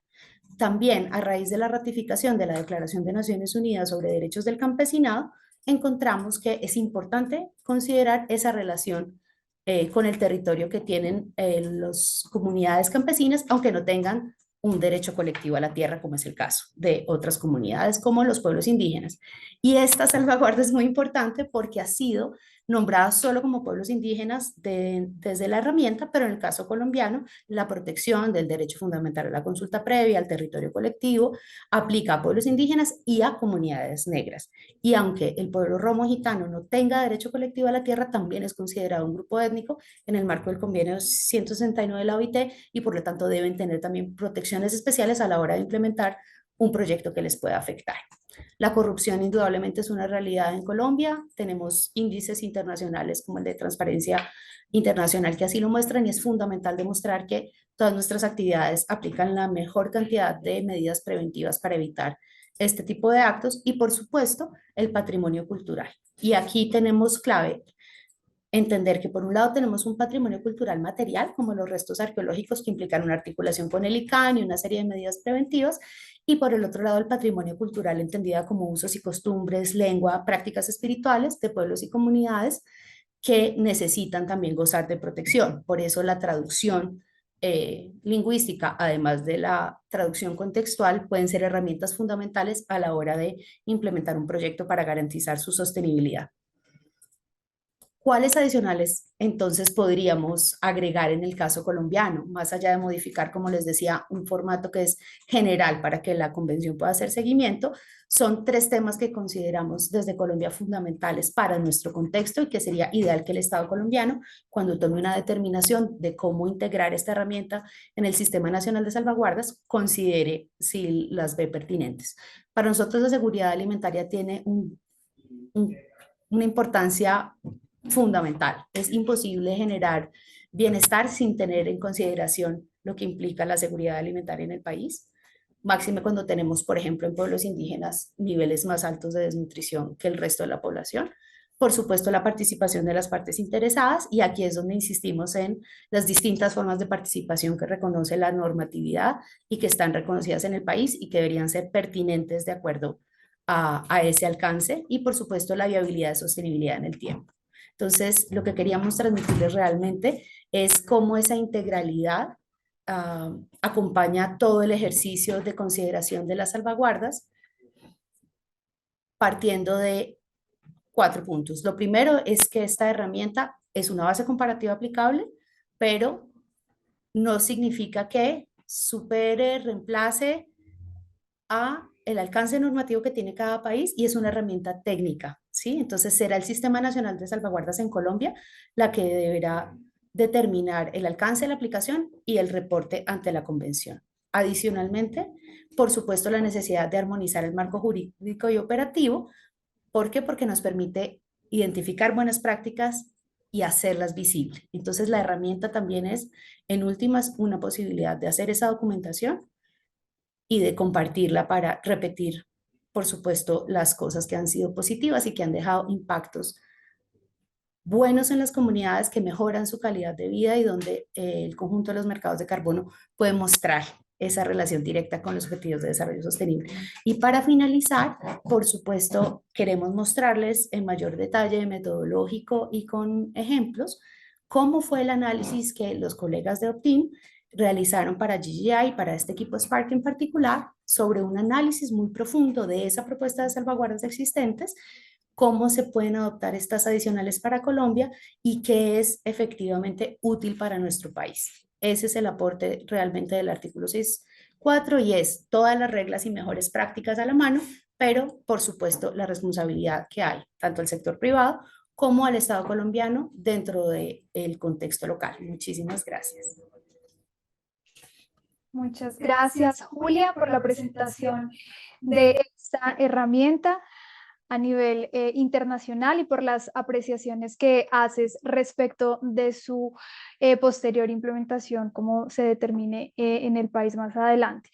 También, a raíz de la ratificación de la Declaración de Naciones Unidas sobre Derechos del Campesinado, encontramos que es importante considerar esa relación con el territorio que tienen las comunidades campesinas, aunque no tengan un derecho colectivo a la tierra, como es el caso de otras comunidades, como los pueblos indígenas. Y esta salvaguarda es muy importante porque ha sido nombrada solo como pueblos indígenas desde la herramienta, pero en el caso colombiano, la protección del derecho fundamental a la consulta previa, al territorio colectivo, aplica a pueblos indígenas y a comunidades negras. Y aunque el pueblo romo gitano no tenga derecho colectivo a la tierra, también es considerado un grupo étnico en el marco del convenio 169 de la OIT y por lo tanto deben tener también protecciones especiales a la hora de implementar un proyecto que les pueda afectar. La corrupción indudablemente es una realidad en Colombia. Tenemos índices internacionales como el de Transparencia Internacional que así lo muestran y es fundamental demostrar que todas nuestras actividades aplican la mejor cantidad de medidas preventivas para evitar este tipo de actos y, por supuesto, el patrimonio cultural. Y aquí tenemos clave entender que por un lado tenemos un patrimonio cultural material, como los restos arqueológicos que implican una articulación con el ICANN y una serie de medidas preventivas, y por el otro lado el patrimonio cultural entendida como usos y costumbres, lengua, prácticas espirituales de pueblos y comunidades que necesitan también gozar de protección. Por eso la traducción lingüística, además de la traducción contextual, pueden ser herramientas fundamentales a la hora de implementar un proyecto para garantizar su sostenibilidad. ¿Cuáles adicionales entonces podríamos agregar en el caso colombiano? Más allá de modificar, como les decía, un formato que es general para que la convención pueda hacer seguimiento, son 3 temas que consideramos desde Colombia fundamentales para nuestro contexto y que sería ideal que el Estado colombiano, cuando tome una determinación de cómo integrar esta herramienta en el Sistema Nacional de Salvaguardas, considere si las ve pertinentes. Para nosotros la seguridad alimentaria tiene una importancia fundamental. Es imposible generar bienestar sin tener en consideración lo que implica la seguridad alimentaria en el país. Máxime cuando tenemos, por ejemplo, en pueblos indígenas niveles más altos de desnutrición que el resto de la población. por supuesto, la participación de las partes interesadas, y aquí es donde insistimos en las distintas formas de participación que reconoce la normatividad y que están reconocidas en el país y que deberían ser pertinentes de acuerdo a ese alcance, y por supuesto la viabilidad y sostenibilidad en el tiempo. Entonces, lo que queríamos transmitirles realmente es cómo esa integralidad acompaña todo el ejercicio de consideración de las salvaguardas, partiendo de 4 puntos. Lo primero es que esta herramienta es una base comparativa aplicable, pero no significa que supere, reemplace a el alcance normativo que tiene cada país, y es una herramienta técnica, ¿sí? Entonces será el Sistema Nacional de Salvaguardas en Colombia la que deberá determinar el alcance de la aplicación y el reporte ante la convención. Adicionalmente, por supuesto, la necesidad de armonizar el marco jurídico y operativo. ¿Por qué? Porque nos permite identificar buenas prácticas y hacerlas visibles. Entonces, la herramienta también es, en últimas, una posibilidad de hacer esa documentación y de compartirla para repetir, por supuesto, las cosas que han sido positivas y que han dejado impactos buenos en las comunidades, que mejoran su calidad de vida y donde el conjunto de los mercados de carbono puede mostrar esa relación directa con los objetivos de desarrollo sostenible. Y para finalizar, por supuesto, queremos mostrarles en mayor detalle metodológico y con ejemplos cómo fue el análisis que los colegas de Optim realizaron para GGI, para este equipo Spark en particular, sobre un análisis muy profundo de esa propuesta de salvaguardas existentes, cómo se pueden adoptar estas adicionales para Colombia y qué es efectivamente útil para nuestro país. Ese es el aporte realmente del artículo 6.4, y es todas las reglas y mejores prácticas a la mano, pero por supuesto la responsabilidad que hay, tanto al sector privado como al Estado colombiano dentro del contexto local. Muchísimas gracias. Muchas gracias, Julia, por la presentación de esta herramienta a nivel internacional y por las apreciaciones que haces respecto de su posterior implementación, como se determine en el país más adelante.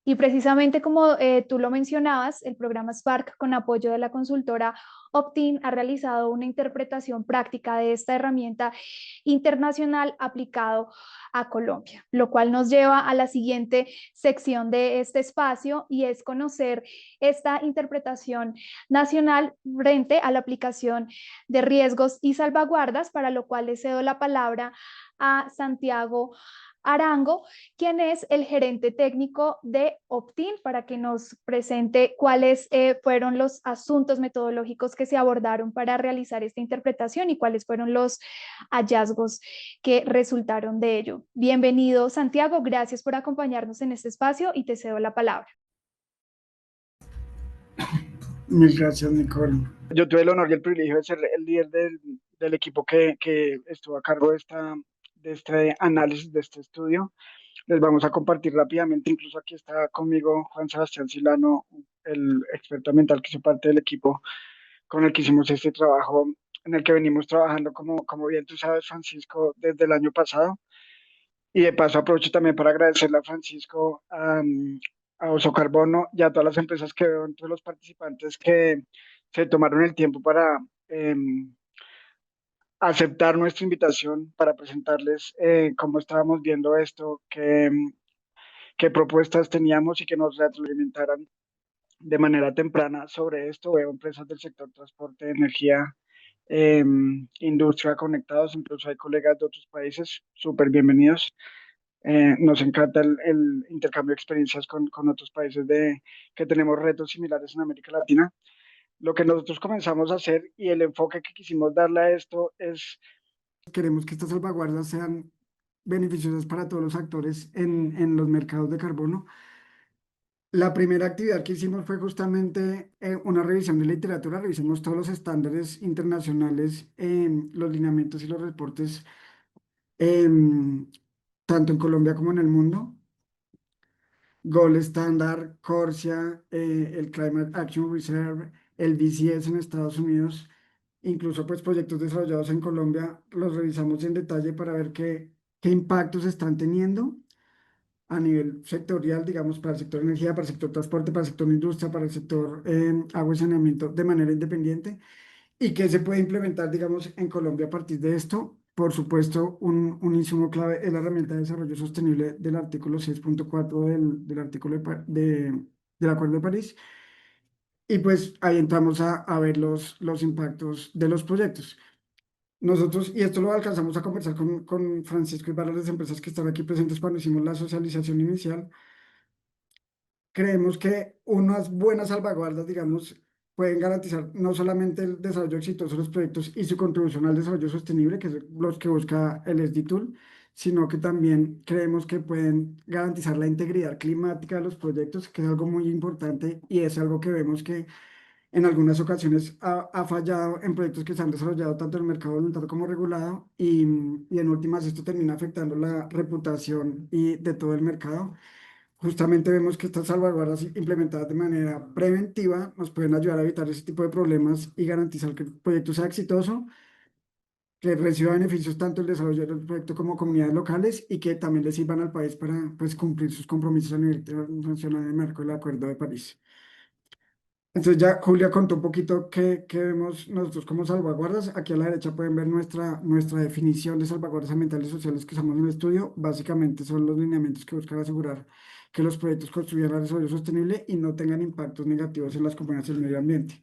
Y precisamente como tú lo mencionabas, el programa Spark, con apoyo de la consultora Optim, ha realizado una interpretación práctica de esta herramienta internacional aplicado a Colombia, lo cual nos lleva a la siguiente sección de este espacio, y es conocer esta interpretación nacional frente a la aplicación de riesgos y salvaguardas, para lo cual le cedo la palabra a Santiago Arango, quien es el gerente técnico de Optim, para que nos presente cuáles fueron los asuntos metodológicos que se abordaron para realizar esta interpretación y cuáles fueron los hallazgos que resultaron de ello. Bienvenido, Santiago, gracias por acompañarnos en este espacio y te cedo la palabra. Mil gracias, Nicole. Yo tuve el honor y el privilegio de ser el líder del equipo que estuvo a cargo de este análisis, de este estudio. Les vamos a compartir rápidamente, incluso aquí está conmigo Juan Sebastián Silano, el experto ambiental que hizo parte del equipo con el que hicimos este trabajo, en el que venimos trabajando, como bien tú sabes, Francisco, desde el año pasado. Y de paso aprovecho también para agradecerle a Francisco, a Oso Carbono y a todas las empresas que veo entre los participantes que se tomaron el tiempo para aceptar nuestra invitación para presentarles cómo estábamos viendo esto, qué propuestas teníamos y que nos retroalimentaran de manera temprana sobre esto. Veo empresas del sector transporte, energía, industria conectados, incluso hay colegas de otros países, súper bienvenidos. Nos encanta el intercambio de experiencias con otros países que tenemos retos similares en América Latina. Lo que nosotros comenzamos a hacer y el enfoque que quisimos darle a esto es: queremos que estas salvaguardas sean beneficiosas para todos los actores en los mercados de carbono. La primera actividad que hicimos fue justamente una revisión de literatura. Revisamos todos los estándares internacionales, los lineamientos y los reportes, tanto en Colombia como en el mundo. Gold Standard, CORSIA, el Climate Action Reserve, el BCS en Estados Unidos, incluso pues proyectos desarrollados en Colombia, los revisamos en detalle para ver qué impactos están teniendo a nivel sectorial, digamos, para el sector energía, para el sector transporte, para el sector industria, para el sector agua y saneamiento, de manera independiente. ¿Y qué se puede implementar, digamos, en Colombia a partir de esto? Por supuesto, un insumo clave es la herramienta de desarrollo sostenible del artículo 6.4 del artículo del Acuerdo de París. Y pues ahí entramos a ver los impactos de los proyectos. Nosotros, y esto lo alcanzamos a conversar con Francisco y varias empresas que están aquí presentes cuando hicimos la socialización inicial, creemos que unas buenas salvaguardas, digamos, pueden garantizar no solamente el desarrollo exitoso de los proyectos y su contribución al desarrollo sostenible, que es los que busca el SD Tool, sino que también creemos que pueden garantizar la integridad climática de los proyectos, que es algo muy importante y es algo que vemos que en algunas ocasiones ha fallado en proyectos que se han desarrollado tanto en el mercado voluntario como regulado y en últimas esto termina afectando la reputación de todo el mercado. Justamente vemos que estas salvaguardas implementadas de manera preventiva nos pueden ayudar a evitar ese tipo de problemas y garantizar que el proyecto sea exitoso, que reciba beneficios tanto el desarrollo del proyecto como comunidades locales y que también le sirvan al país para pues, cumplir sus compromisos a nivel internacional en el marco del Acuerdo de París. Entonces ya Julia contó un poquito qué vemos nosotros como salvaguardas. Aquí a la derecha pueden ver nuestra definición de salvaguardas ambientales y sociales que usamos en el estudio. Básicamente son los lineamientos que buscan asegurar que los proyectos construyan el desarrollo sostenible y no tengan impactos negativos en las comunidades y el medio ambiente.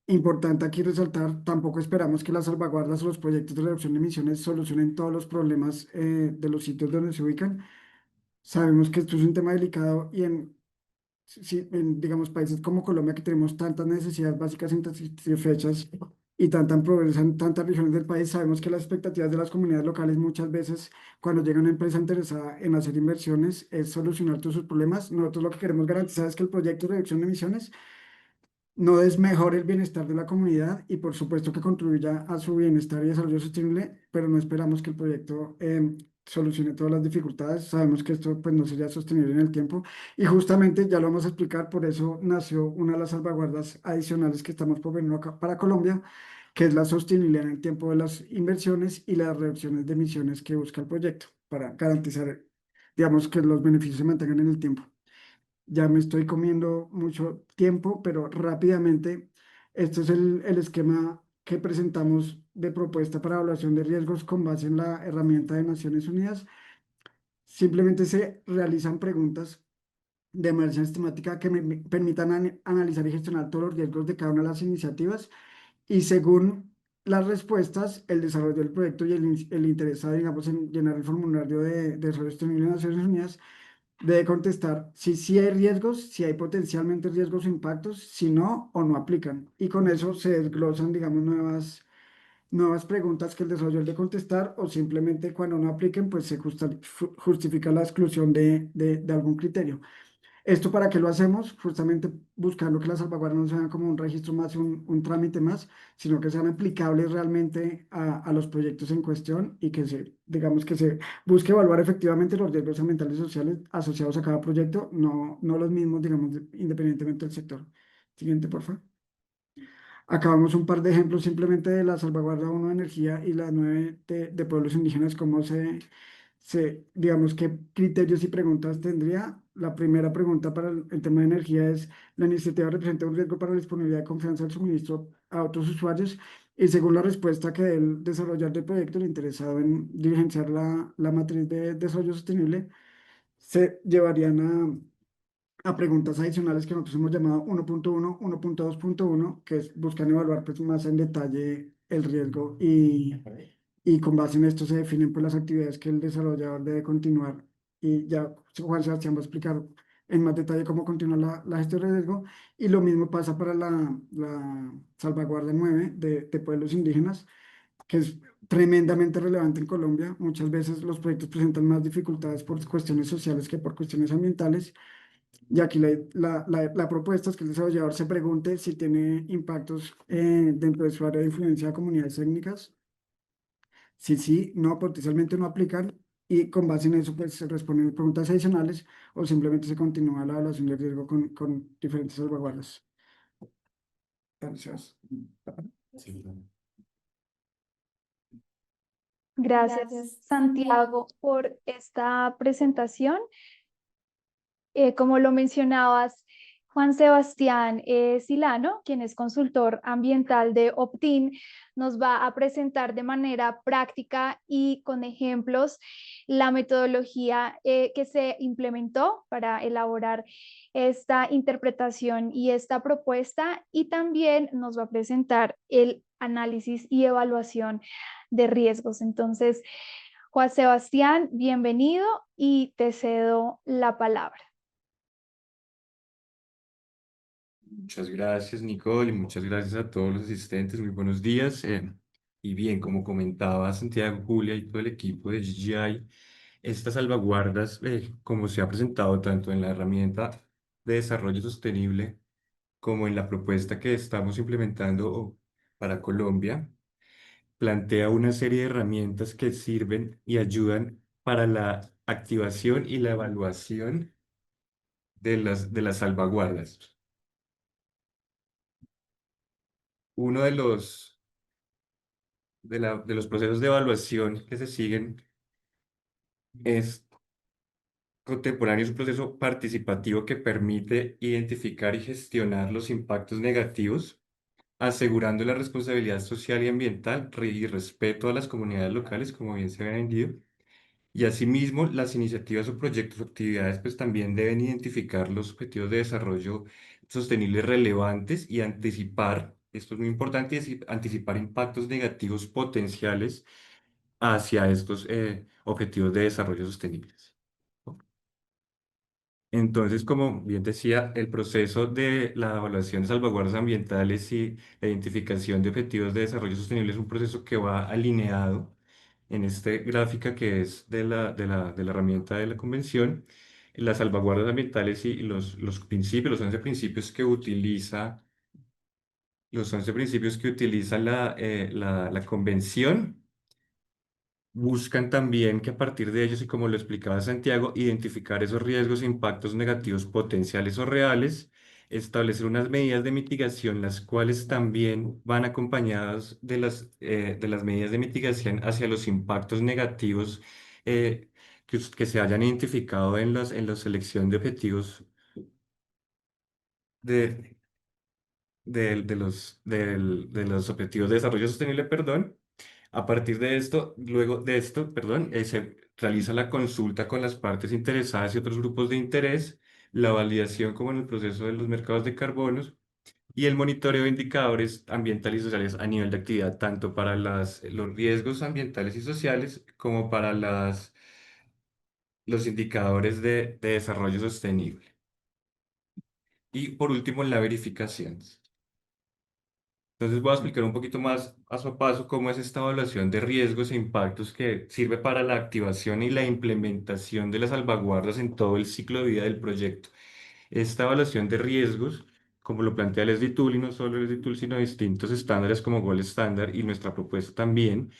Importante aquí resaltar, tampoco esperamos que las salvaguardas o los proyectos de reducción de emisiones solucionen todos los problemas de los sitios donde se ubican. Sabemos que esto es un tema delicado y sí, en, digamos, países como Colombia, que tenemos tantas necesidades básicas insatisfechas y tanta pobreza en tantas regiones del país, sabemos que las expectativas de las comunidades locales muchas veces, cuando llega una empresa interesada en hacer inversiones, es solucionar todos sus problemas. Nosotros lo que queremos garantizar es que el proyecto de reducción de emisiones no desmejore el bienestar de la comunidad y por supuesto que contribuya a su bienestar y desarrollo sostenible, pero no esperamos que el proyecto solucione todas las dificultades. Sabemos que esto pues, no sería sostenible en el tiempo y justamente ya lo vamos a explicar, por eso nació una de las salvaguardas adicionales que estamos proponiendo acá para Colombia, que es la sostenibilidad en el tiempo de las inversiones y las reducciones de emisiones que busca el proyecto para garantizar, digamos, que los beneficios se mantengan en el tiempo. Ya me estoy comiendo mucho tiempo, pero rápidamente, este es el esquema que presentamos de propuesta para evaluación de riesgos con base en la herramienta de Naciones Unidas. Simplemente se realizan preguntas de manera sistemática que me permitan analizar y gestionar todos los riesgos de cada una de las iniciativas y según las respuestas, el desarrollo del proyecto y el interesado, digamos, en llenar el formulario de desarrollo sostenible de Naciones Unidas debe contestar si sí hay riesgos, si hay potencialmente riesgos o impactos, si no o no aplican. Y con eso se desglosan, digamos, nuevas preguntas que el desarrollador debe contestar o simplemente cuando no apliquen, pues se justifica la exclusión de algún criterio. ¿Esto para qué lo hacemos? Justamente buscando que las salvaguardas no sean como un registro más, un trámite más, sino que sean aplicables realmente a los proyectos en cuestión y que digamos que se busque evaluar efectivamente los riesgos ambientales y sociales asociados a cada proyecto, no los mismos, digamos, independientemente del sector. Siguiente, por favor. Acabamos un par de ejemplos simplemente de la salvaguarda 1 de energía y la 9 de pueblos indígenas, cómo digamos, qué criterios y preguntas tendría. La primera pregunta para el tema de energía es, ¿la iniciativa representa un riesgo para la disponibilidad de confianza del suministro a otros usuarios? Y según la respuesta que dé el desarrollador del proyecto, el interesado en diligenciar la matriz de desarrollo sostenible, se llevarían a preguntas adicionales que nosotros hemos llamado 1.1, 1.2.1, que buscan evaluar pues, más en detalle el riesgo y con base en esto se definen pues, las actividades que el desarrollador debe continuar. Y ya Juan Sebastián va a explicar en más detalle cómo continúa la gestión de riesgo. Y lo mismo pasa para la salvaguarda 9 de pueblos indígenas, que es tremendamente relevante en Colombia. Muchas veces los proyectos presentan más dificultades por cuestiones sociales que por cuestiones ambientales. Y aquí la propuesta es que el desarrollador se pregunte si tiene impactos dentro de su área de influencia de comunidades étnicas. Si sí, no, potencialmente no aplican. Y con base en eso, pues se responden preguntas adicionales o simplemente se continúa la evaluación de riesgo con diferentes salvaguardas. Gracias. Gracias, Santiago, por esta presentación. Como lo mencionabas, Juan Sebastián Silano, quien es consultor ambiental de Optin, nos va a presentar de manera práctica y con ejemplos la metodología que se implementó para elaborar esta interpretación y esta propuesta, y también nos va a presentar el análisis y evaluación de riesgos. Entonces, Juan Sebastián, bienvenido y te cedo la palabra. Muchas gracias, Nicole, y muchas gracias a todos los asistentes. Muy buenos días. Y bien, como comentaba Santiago, Julia y todo el equipo de GGI, estas salvaguardas, como se ha presentado tanto en la herramienta de desarrollo sostenible como en la propuesta que estamos implementando para Colombia, plantea una serie de herramientas que sirven y ayudan para la activación y la evaluación de las salvaguardas. Uno de los procesos de evaluación que se siguen es contemporáneo, es un proceso participativo que permite identificar y gestionar los impactos negativos, asegurando la responsabilidad social y ambiental y respeto a las comunidades locales, como bien se ha vendido. Y asimismo, las iniciativas o proyectos o actividades pues también deben identificar los objetivos de desarrollo sostenible relevantes y anticipar, esto es muy importante, anticipar impactos negativos potenciales hacia estos objetivos de desarrollo sostenibles. Entonces, como bien decía, el proceso de la evaluación de salvaguardas ambientales y la identificación de objetivos de desarrollo sostenible es un proceso que va alineado en esta gráfica que es de la herramienta de la convención. Las salvaguardas ambientales y los principios, los 11 principios que utiliza la convención buscan también que a partir de ellos, y como lo explicaba Santiago, identificar esos riesgos e impactos negativos potenciales o reales, establecer unas medidas de mitigación, las cuales también van acompañadas de las medidas de mitigación hacia los impactos negativos que se hayan identificado en la selección de objetivos de, de los objetivos de desarrollo sostenible, perdón. A partir de esto, luego de esto, perdón, se realiza la consulta con las partes interesadas y otros grupos de interés, la validación como en el proceso de los mercados de carbonos y el monitoreo de indicadores ambientales y sociales a nivel de actividad, tanto para los riesgos ambientales y sociales como para los indicadores de desarrollo sostenible. Y por último, la verificación. Entonces voy a explicar un poquito más paso a paso cómo es esta evaluación de riesgos e impactos que sirve para la activación y la implementación de las salvaguardas en todo el ciclo de vida del proyecto. Esta evaluación de riesgos, como lo plantea el SDTool, y no solo el SDTool, sino distintos estándares como Gold Standard y nuestra propuesta también,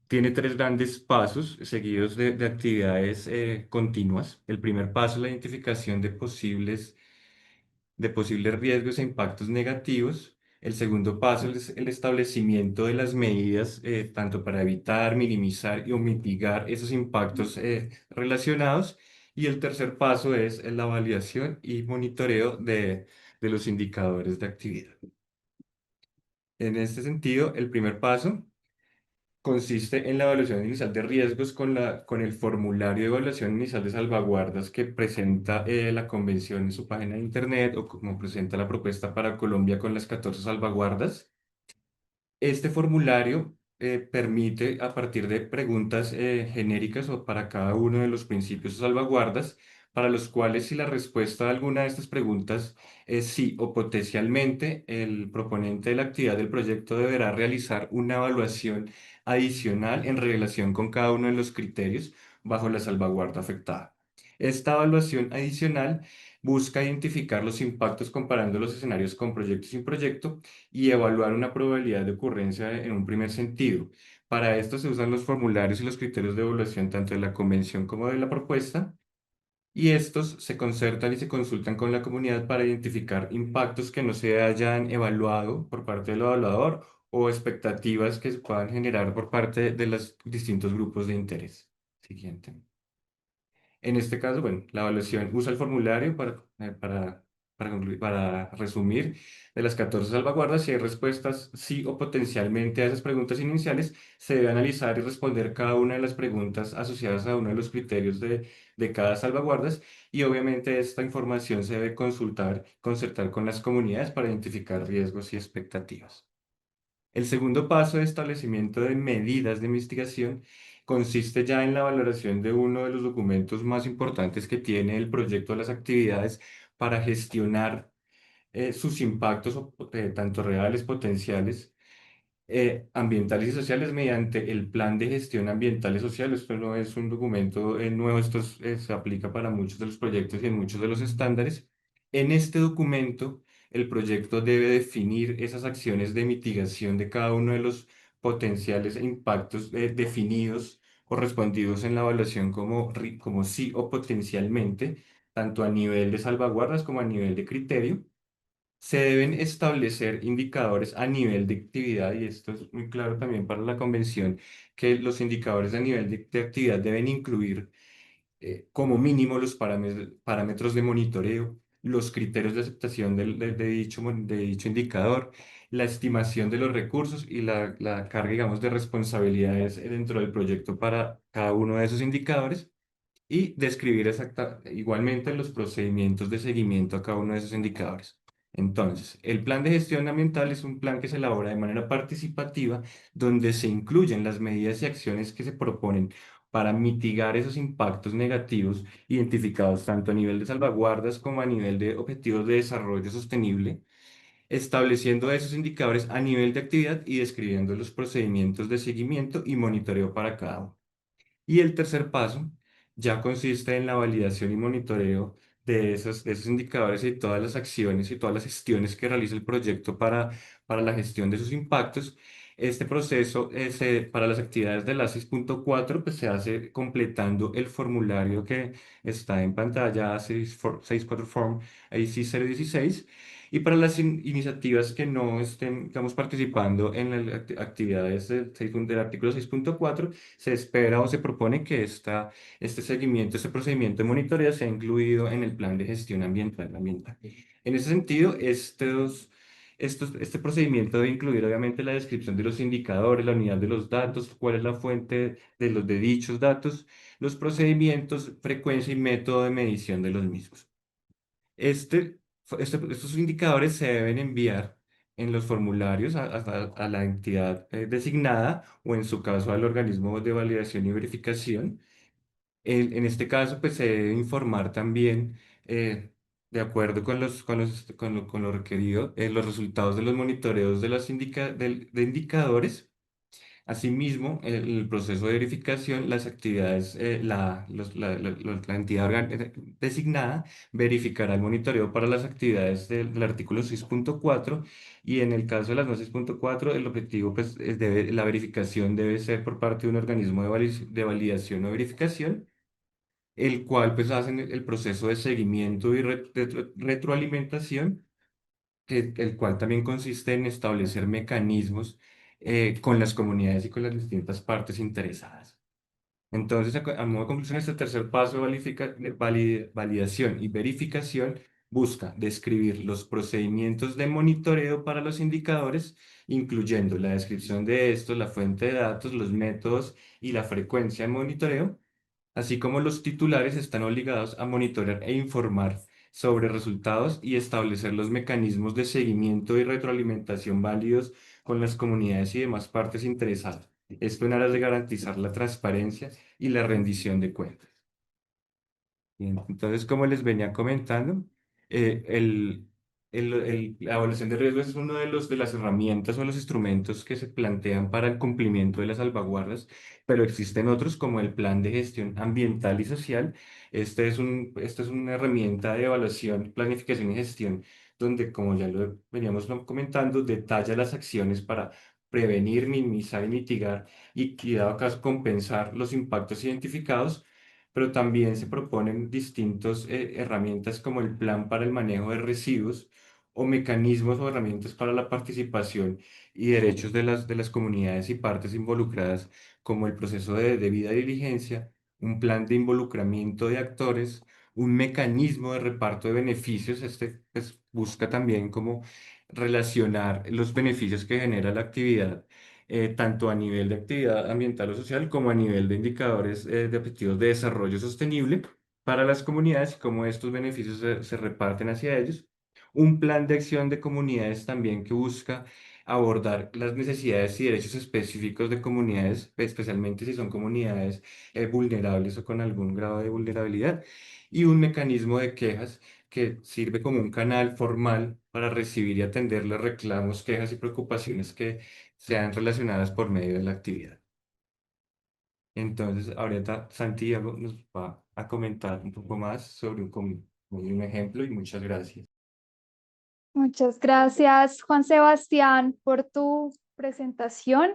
tiene tres grandes pasos seguidos de actividades continuas. El primer paso es la identificación de posibles riesgos e impactos negativos. El segundo paso es el establecimiento de las medidas, tanto para evitar, minimizar o mitigar esos impactos relacionados. Y el tercer paso es la validación y monitoreo de los indicadores de actividad. En este sentido, el primer paso consiste en la evaluación inicial de riesgos con el formulario de evaluación inicial de salvaguardas que presenta la convención en su página de internet, o como presenta la propuesta para Colombia con las 14 salvaguardas. Este formulario permite, a partir de preguntas genéricas o para cada uno de los principios o salvaguardas, para los cuales si la respuesta a alguna de estas preguntas es sí o potencialmente, el proponente de la actividad del proyecto deberá realizar una evaluación adicional en relación con cada uno de los criterios bajo la salvaguarda afectada. Esta evaluación adicional busca identificar los impactos comparando los escenarios con proyecto sin proyecto y evaluar una probabilidad de ocurrencia en un primer sentido. Para esto se usan los formularios y los criterios de evaluación tanto de la convención como de la propuesta, y estos se concertan y se consultan con la comunidad para identificar impactos que no se hayan evaluado por parte del evaluador o expectativas que se puedan generar por parte de los distintos grupos de interés. Siguiente. En este caso, bueno, la evaluación usa el formulario para resumir, de las 14 salvaguardas, si hay respuestas sí o potencialmente a esas preguntas iniciales, se debe analizar y responder cada una de las preguntas asociadas a uno de los criterios de cada salvaguardas, y obviamente esta información se debe concertar con las comunidades para identificar riesgos y expectativas. El segundo paso de establecimiento de medidas de investigación consiste ya en la valoración de uno de los documentos más importantes que tiene el proyecto de las actividades para gestionar sus impactos, tanto reales, potenciales, ambientales y sociales, mediante el Plan de Gestión Ambiental y Social. Esto no es un documento nuevo, se aplica para muchos de los proyectos y en muchos de los estándares. En este documento, el proyecto debe definir esas acciones de mitigación de cada uno de los potenciales impactos definidos, correspondidos en la evaluación como sí o potencialmente, tanto a nivel de salvaguardas como a nivel de criterio. Se deben establecer indicadores a nivel de actividad, y esto es muy claro también para la convención, que los indicadores a nivel de actividad deben incluir como mínimo los parámetros de monitoreo, los criterios de aceptación de dicho indicador, la estimación de los recursos y la carga, digamos, de responsabilidades dentro del proyecto para cada uno de esos indicadores, y describir igualmente los procedimientos de seguimiento a cada uno de esos indicadores. Entonces, el plan de gestión ambiental es un plan que se elabora de manera participativa, donde se incluyen las medidas y acciones que se proponen para mitigar esos impactos negativos identificados tanto a nivel de salvaguardas como a nivel de objetivos de desarrollo sostenible, estableciendo esos indicadores a nivel de actividad y describiendo los procedimientos de seguimiento y monitoreo para cada uno. Y el tercer paso ya consiste en la validación y monitoreo de esos indicadores y todas las acciones y todas las gestiones que realiza el proyecto para la gestión de sus impactos. Este proceso para las actividades de la 6.4 pues se hace completando el formulario que está en pantalla, 6.4 Form AC 016. Y para las iniciativas que no estén, digamos, participando en las actividades del artículo 6.4, se espera o se propone que este seguimiento, este procedimiento de monitoreo sea incluido en el plan de gestión ambiental. En ese sentido, este procedimiento debe incluir obviamente la descripción de los indicadores, la unidad de los datos, cuál es la fuente de dichos datos, los procedimientos, frecuencia y método de medición de los mismos. Estos indicadores se deben enviar en los formularios a la entidad designada, o en su caso al organismo de validación y verificación. En este caso, pues se debe informar también, de acuerdo con lo requerido, los resultados de los monitoreos de indicadores. Asimismo, el proceso de verificación, las actividades, la entidad designada verificará el monitoreo para las actividades del artículo 6.4, y en el caso de las no 6.4, el objetivo, pues, la verificación debe ser por parte de un organismo de validación o verificación, el cual pues hace el proceso de seguimiento y retroalimentación, el cual también consiste en establecer mecanismos con las comunidades y con las distintas partes interesadas. Entonces, a modo de conclusión, este tercer paso de validación y verificación busca describir los procedimientos de monitoreo para los indicadores, incluyendo la descripción de estos, la fuente de datos, los métodos y la frecuencia de monitoreo, así como los titulares están obligados a monitorear e informar sobre resultados y establecer los mecanismos de seguimiento y retroalimentación válidos con las comunidades y demás partes interesadas. Esto en aras de garantizar la transparencia y la rendición de cuentas. Bien, entonces, como les venía comentando, eh, el, la evaluación de riesgos es uno de las herramientas o los instrumentos que se plantean para el cumplimiento de las salvaguardas, pero existen otros como el Plan de Gestión Ambiental y Social. Esta es una herramienta de evaluación, planificación y gestión, donde, como ya lo veníamos comentando, detalla las acciones para prevenir, minimizar y mitigar, y dado caso, compensar los impactos identificados, pero también se proponen distintas herramientas como el plan para el manejo de residuos, o mecanismos o herramientas para la participación y derechos de las comunidades y partes involucradas, como el proceso de debida diligencia, un plan de involucramiento de actores, un mecanismo de reparto de beneficios. Este pues, busca también como relacionar los beneficios que genera la actividad, tanto a nivel de actividad ambiental o social como a nivel de indicadores de objetivos de desarrollo sostenible para las comunidades y cómo estos beneficios se reparten hacia ellos. Un plan de acción de comunidades también que busca abordar las necesidades y derechos específicos de comunidades, especialmente si son comunidades vulnerables o con algún grado de vulnerabilidad. Y un mecanismo de quejas que sirve como un canal formal para recibir y atender los reclamos, quejas y preocupaciones que sean relacionadas por medio de la actividad. Entonces, ahorita Santiago nos va a comentar un poco más sobre un ejemplo y muchas gracias. Muchas gracias, Juan Sebastián, por tu presentación.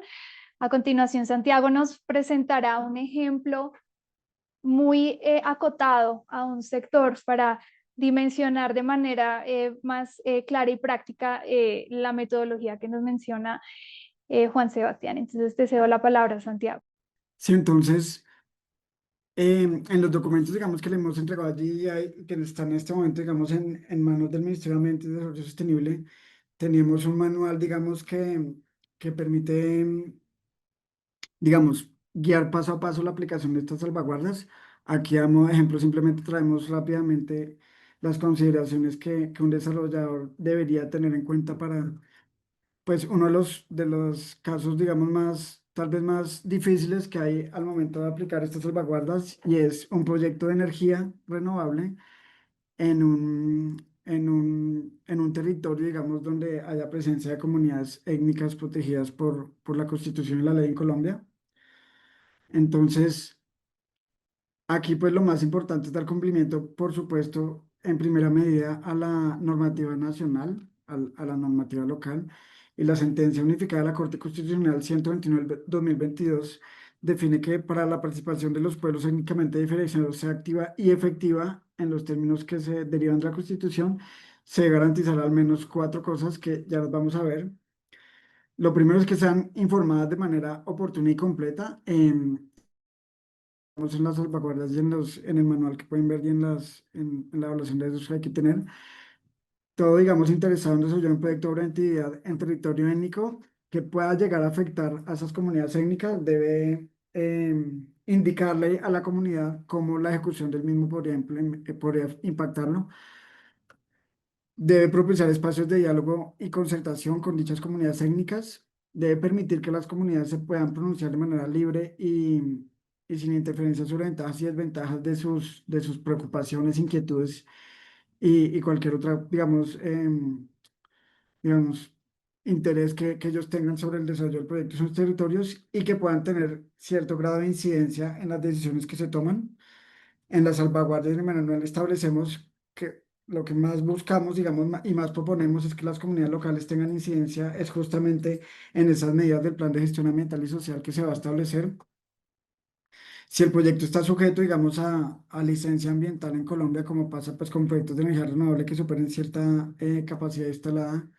A continuación, Santiago nos presentará un ejemplo muy acotado a un sector para dimensionar de manera más clara y práctica la metodología que nos menciona Juan Sebastián. Entonces, te cedo la palabra, Santiago. Sí, entonces, en los documentos, digamos, que le hemos entregado allí, que están en este momento, digamos, en manos del Ministerio de Ambiente y Desarrollo Sostenible, tenemos un manual, digamos, que permite, digamos, guiar paso a paso la aplicación de estas salvaguardas. Aquí, a modo de ejemplo, simplemente traemos rápidamente las consideraciones que un desarrollador debería tener en cuenta para, pues, uno de los casos, digamos, tal vez más difíciles que hay al momento de aplicar estas salvaguardas, y es un proyecto de energía renovable en un territorio, digamos, donde haya presencia de comunidades étnicas protegidas por la Constitución y la ley en Colombia. Entonces, aquí pues lo más importante es dar cumplimiento, por supuesto, en primera medida a la normativa nacional, a la normativa local, y la sentencia unificada de la Corte Constitucional 129 del 2022 define que para la participación de los pueblos étnicamente diferenciados sea activa y efectiva en los términos que se derivan de la Constitución, se garantizará al menos cuatro cosas que ya las vamos a ver. Lo primero es que sean informadas de manera oportuna y completa. En las salvaguardas y en el manual que pueden ver y en la evaluación de riesgos que hay que tener. Todo, digamos, interesado en desarrollar un proyecto de obra de entidad en territorio étnico que pueda llegar a afectar a esas comunidades étnicas debe indicarle a la comunidad cómo la ejecución del mismo podría impactarlo. Debe propiciar espacios de diálogo y concertación con dichas comunidades étnicas. Debe permitir que las comunidades se puedan pronunciar de manera libre y sin interferencia sobre ventajas y desventajas de sus preocupaciones, inquietudes y cualquier otra, digamos, interés que ellos tengan sobre el desarrollo del proyecto en sus territorios, y que puedan tener cierto grado de incidencia en las decisiones que se toman. En las salvaguardias de manual establecemos que lo que más buscamos, digamos, y más proponemos es que las comunidades locales tengan incidencia, es justamente en esas medidas del plan de gestión ambiental y social que se va a establecer. Si el proyecto está sujeto, digamos, a licencia ambiental en Colombia, como pasa pues con proyectos de energía renovable que superen cierta capacidad instalada,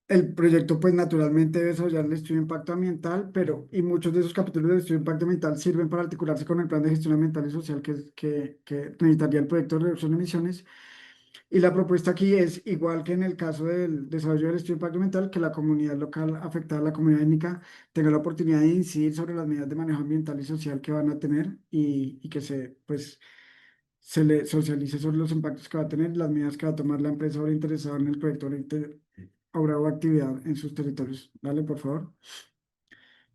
el proyecto pues naturalmente debe desarrollar el estudio de impacto ambiental, y muchos de esos capítulos del estudio de impacto ambiental sirven para articularse con el plan de gestión ambiental y social que necesitaría el proyecto de reducción de emisiones. Y la propuesta aquí es, igual que en el caso del desarrollo del estudio de impacto ambiental, que la comunidad local afectada, la comunidad étnica, tenga la oportunidad de incidir sobre las medidas de manejo ambiental y social que van a tener, y que se le socialice sobre los impactos que va a tener, las medidas que va a tomar la empresa ahora interesada en el proyecto obra o actividad en sus territorios. Dale, por favor.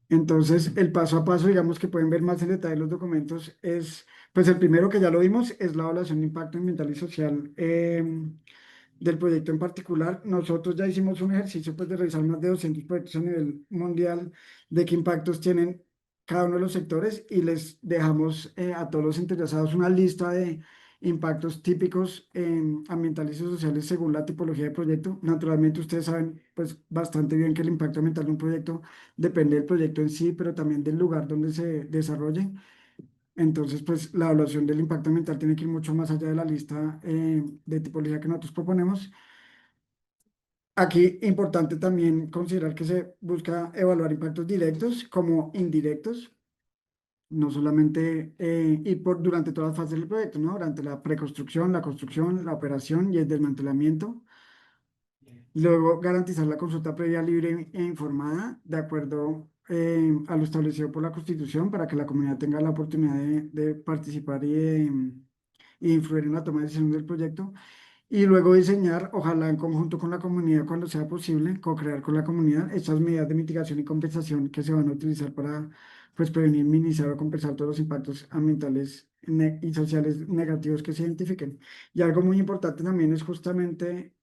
Entonces, el paso a paso, digamos, que pueden ver más en detalle los documentos, es, pues el primero que ya lo vimos, es la evaluación de impacto ambiental y social del proyecto en particular. Nosotros ya hicimos un ejercicio pues de revisar más de 200 proyectos a nivel mundial, de qué impactos tienen cada uno de los sectores, y les dejamos a todos los interesados una lista de impactos típicos ambientales y sociales según la tipología de proyecto. Naturalmente ustedes saben pues bastante bien que el impacto ambiental de un proyecto depende del proyecto en sí, pero también del lugar donde se desarrolle. Entonces, pues la evaluación del impacto ambiental tiene que ir mucho más allá de la lista de tipología que nosotros proponemos. Aquí, importante también considerar que se busca evaluar impactos directos como indirectos. no solamente durante todas las fases del proyecto, ¿no? Durante la preconstrucción, la construcción, la operación y el desmantelamiento. Luego, garantizar la consulta previa libre e informada de acuerdo a lo establecido por la Constitución para que la comunidad tenga la oportunidad de participar y influir en la toma de decisiones del proyecto. Y luego diseñar, ojalá en conjunto con la comunidad cuando sea posible, co-crear con la comunidad estas medidas de mitigación y compensación que se van a utilizar para pues, prevenir, minimizar o compensar todos los impactos ambientales y sociales negativos que se identifiquen. Y algo muy importante también es justamente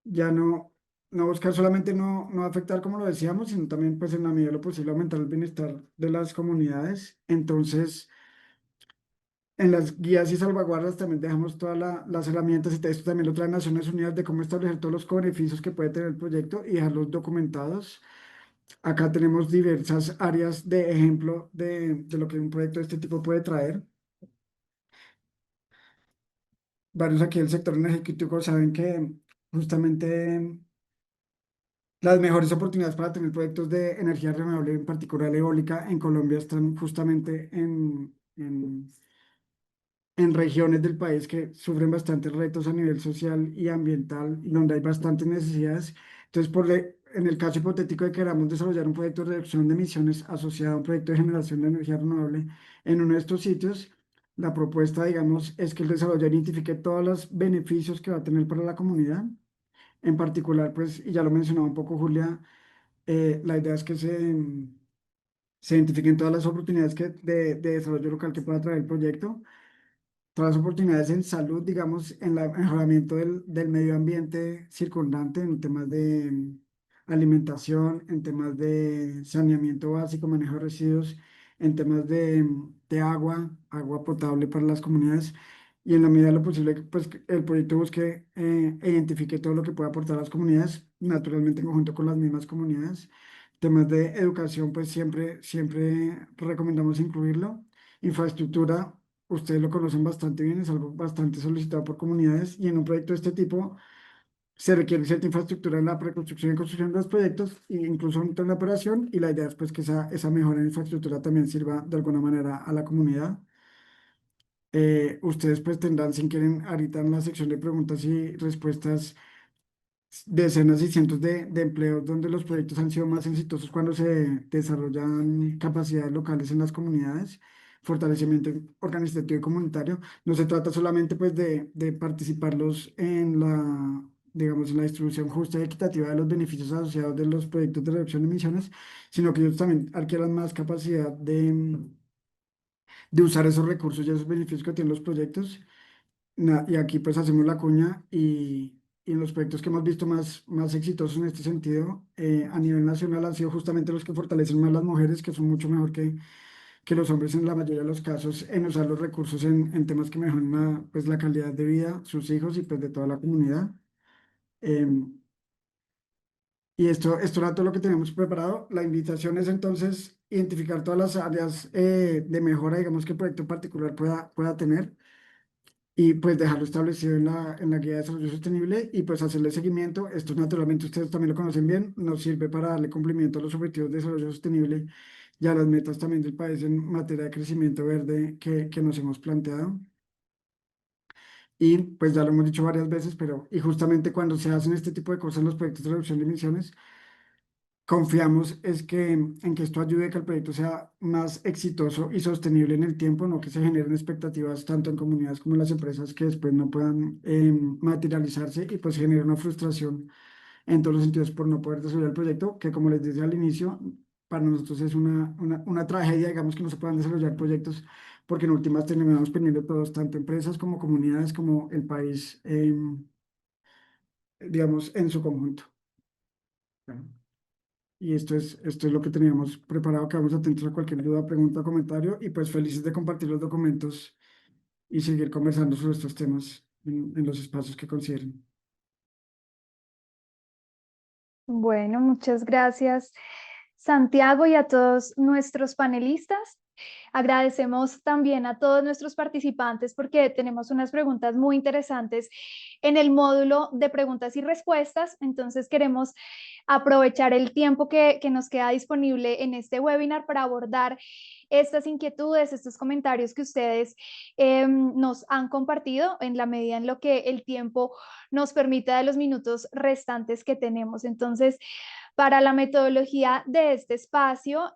ya no buscar solamente no afectar como lo decíamos, sino también pues en la medida de lo posible aumentar el bienestar de las comunidades. Entonces, en las guías y salvaguardas también dejamos todas las herramientas y esto también lo trae Naciones Unidas de cómo establecer todos los beneficios que puede tener el proyecto y dejarlos documentados. Acá tenemos diversas áreas de ejemplo de lo que un proyecto de este tipo puede traer. Varios aquí del sector energético saben que justamente las mejores oportunidades para tener proyectos de energía renovable, en particular eólica, en Colombia están justamente en regiones del país que sufren bastantes retos a nivel social y ambiental, y donde hay bastantes necesidades. Entonces, en el caso hipotético de que queramos desarrollar un proyecto de reducción de emisiones asociado a un proyecto de generación de energía renovable en uno de estos sitios, la propuesta, digamos, es que el desarrollador identifique todos los beneficios que va a tener para la comunidad. En particular, pues, y ya lo mencionaba un poco Julia, la idea es que se identifiquen todas las oportunidades de desarrollo local que pueda traer el proyecto, todas las oportunidades en salud, digamos, en el mejoramiento del medio ambiente circundante, en temas de alimentación, en temas de saneamiento básico, manejo de residuos, en temas de agua potable para las comunidades. Y en la medida de lo posible, pues que el proyecto busque e identifique todo lo que pueda aportar a las comunidades, naturalmente en conjunto con las mismas comunidades. Temas de educación, pues siempre recomendamos incluirlo. Infraestructura, ustedes lo conocen bastante bien, es algo bastante solicitado por comunidades y en un proyecto de este tipo se requiere cierta infraestructura en la preconstrucción y construcción de los proyectos e incluso en la operación y la idea es pues que esa mejora en infraestructura también sirva de alguna manera a la comunidad. Ustedes pues tendrán, si quieren, ahorita en la sección de preguntas y respuestas, decenas y cientos de empleos donde los proyectos han sido más exitosos cuando se desarrollan capacidades locales en las comunidades, fortalecimiento organizativo y comunitario. No se trata solamente pues de participarlos digamos, en la distribución justa y equitativa de los beneficios asociados de los proyectos de reducción de emisiones, sino que ellos también adquieran más capacidad de usar esos recursos y esos beneficios que tienen los proyectos. Y aquí pues hacemos la cuña y en los proyectos que hemos visto más exitosos en este sentido a nivel nacional han sido justamente los que fortalecen más las mujeres, que son mucho mejor que los hombres en la mayoría de los casos en usar los recursos en temas que mejoran pues, la calidad de vida, sus hijos y pues de toda la comunidad. Y esto era todo lo que tenemos preparado. La invitación es entonces identificar todas las áreas de mejora, digamos, que el proyecto en particular pueda tener y pues dejarlo establecido en la guía de desarrollo sostenible y pues hacerle seguimiento. Esto naturalmente ustedes también lo conocen bien, nos sirve para darle cumplimiento a los objetivos de desarrollo sostenible y a las metas también del país en materia de crecimiento verde que nos hemos planteado. Y pues ya lo hemos dicho varias veces, pero y justamente cuando se hacen este tipo de cosas en los proyectos de reducción de emisiones, confiamos en que esto ayude a que el proyecto sea más exitoso y sostenible en el tiempo, no que se generen expectativas tanto en comunidades como en las empresas que después no puedan materializarse y pues genera una frustración en todos los sentidos por no poder desarrollar el proyecto, que como les decía al inicio, para nosotros es una tragedia, digamos, que no se puedan desarrollar proyectos, porque en últimas terminamos perdiendo todos, tanto empresas como comunidades, como el país, digamos, en su conjunto. Bueno. Y esto es lo que teníamos preparado. Quedamos atentos a cualquier duda, pregunta, comentario y pues felices de compartir los documentos y seguir conversando sobre estos temas en los espacios que consideren. Bueno, muchas gracias, Santiago, y a todos nuestros panelistas. Agradecemos también a todos nuestros participantes porque tenemos unas preguntas muy interesantes en el módulo de preguntas y respuestas, entonces queremos aprovechar el tiempo que nos queda disponible en este webinar para abordar estas inquietudes, estos comentarios que ustedes nos han compartido en la medida en lo que el tiempo nos permita de los minutos restantes que tenemos. Entonces, para la metodología de este espacio,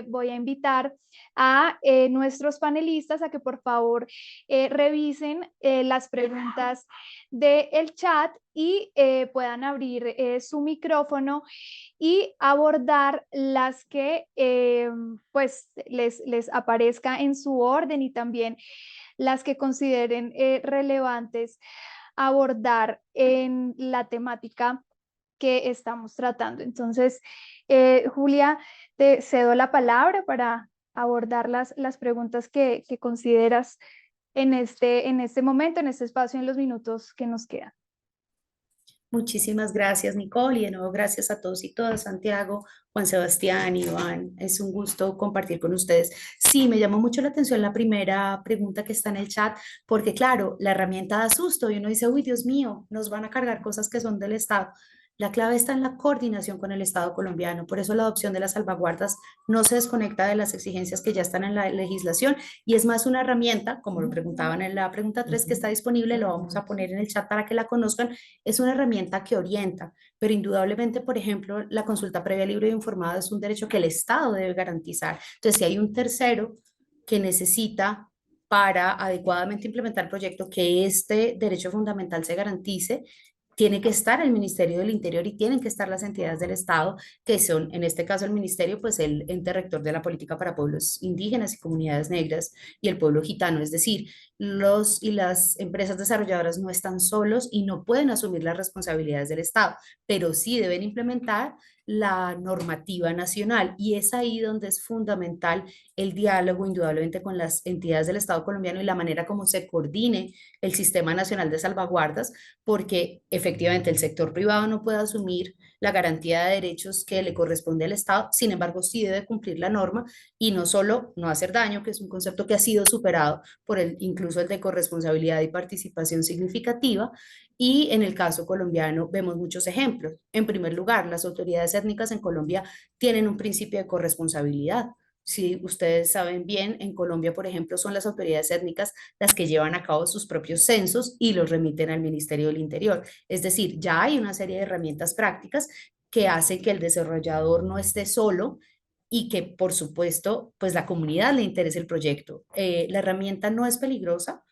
voy a invitar a nuestros panelistas a que por favor revisen las preguntas del chat y puedan abrir su micrófono y abordar las que pues les aparezca en su orden y también las que consideren relevantes abordar en la temática que estamos tratando. Entonces, Julia, te cedo la palabra para abordar las preguntas que consideras en este momento, en este espacio, en los minutos que nos quedan. Muchísimas gracias, Nicole, y de nuevo gracias a todos y todas, Santiago, Juan Sebastián, Iván. Es un gusto compartir con ustedes. Sí, me llamó mucho la atención la primera pregunta que está en el chat, porque claro, la herramienta da susto y uno dice, uy, Dios mío, nos van a cargar cosas que son del Estado. La clave está en la coordinación con el Estado colombiano. Por eso la adopción de las salvaguardas no se desconecta de las exigencias que ya están en la legislación y es más una herramienta, como lo preguntaban en la pregunta 3 que está disponible, lo vamos a poner en el chat para que la conozcan. Es una herramienta que orienta, pero indudablemente, por ejemplo, la consulta previa, libre e informada es un derecho que el Estado debe garantizar. Entonces, si hay un tercero que necesita para adecuadamente implementar el proyecto que este derecho fundamental se garantice, tiene que estar el Ministerio del Interior y tienen que estar las entidades del Estado, que son, en este caso, el Ministerio, pues el ente rector de la política para pueblos indígenas y comunidades negras y el pueblo gitano. Es decir, los y las empresas desarrolladoras no están solos y no pueden asumir las responsabilidades del Estado, pero sí deben implementar la normativa nacional y es ahí donde es fundamental el diálogo indudablemente con las entidades del Estado colombiano y la manera como se coordine el Sistema Nacional de Salvaguardas, porque efectivamente el sector privado no puede asumir la garantía de derechos que le corresponde al Estado, sin embargo sí debe cumplir la norma y no solo no hacer daño, que es un concepto que ha sido superado por incluso el de corresponsabilidad y participación significativa, y en el caso colombiano vemos muchos ejemplos. En primer lugar, las autoridades étnicas en Colombia tienen un principio de corresponsabilidad. Si ustedes saben bien, en Colombia, por ejemplo, son las autoridades étnicas las que llevan a cabo sus propios censos y los remiten al Ministerio del Interior. Es decir, ya hay una serie de herramientas prácticas que hacen que el desarrollador no esté solo y que, por supuesto, pues la comunidad le interese el proyecto. La herramienta no es peligrosa.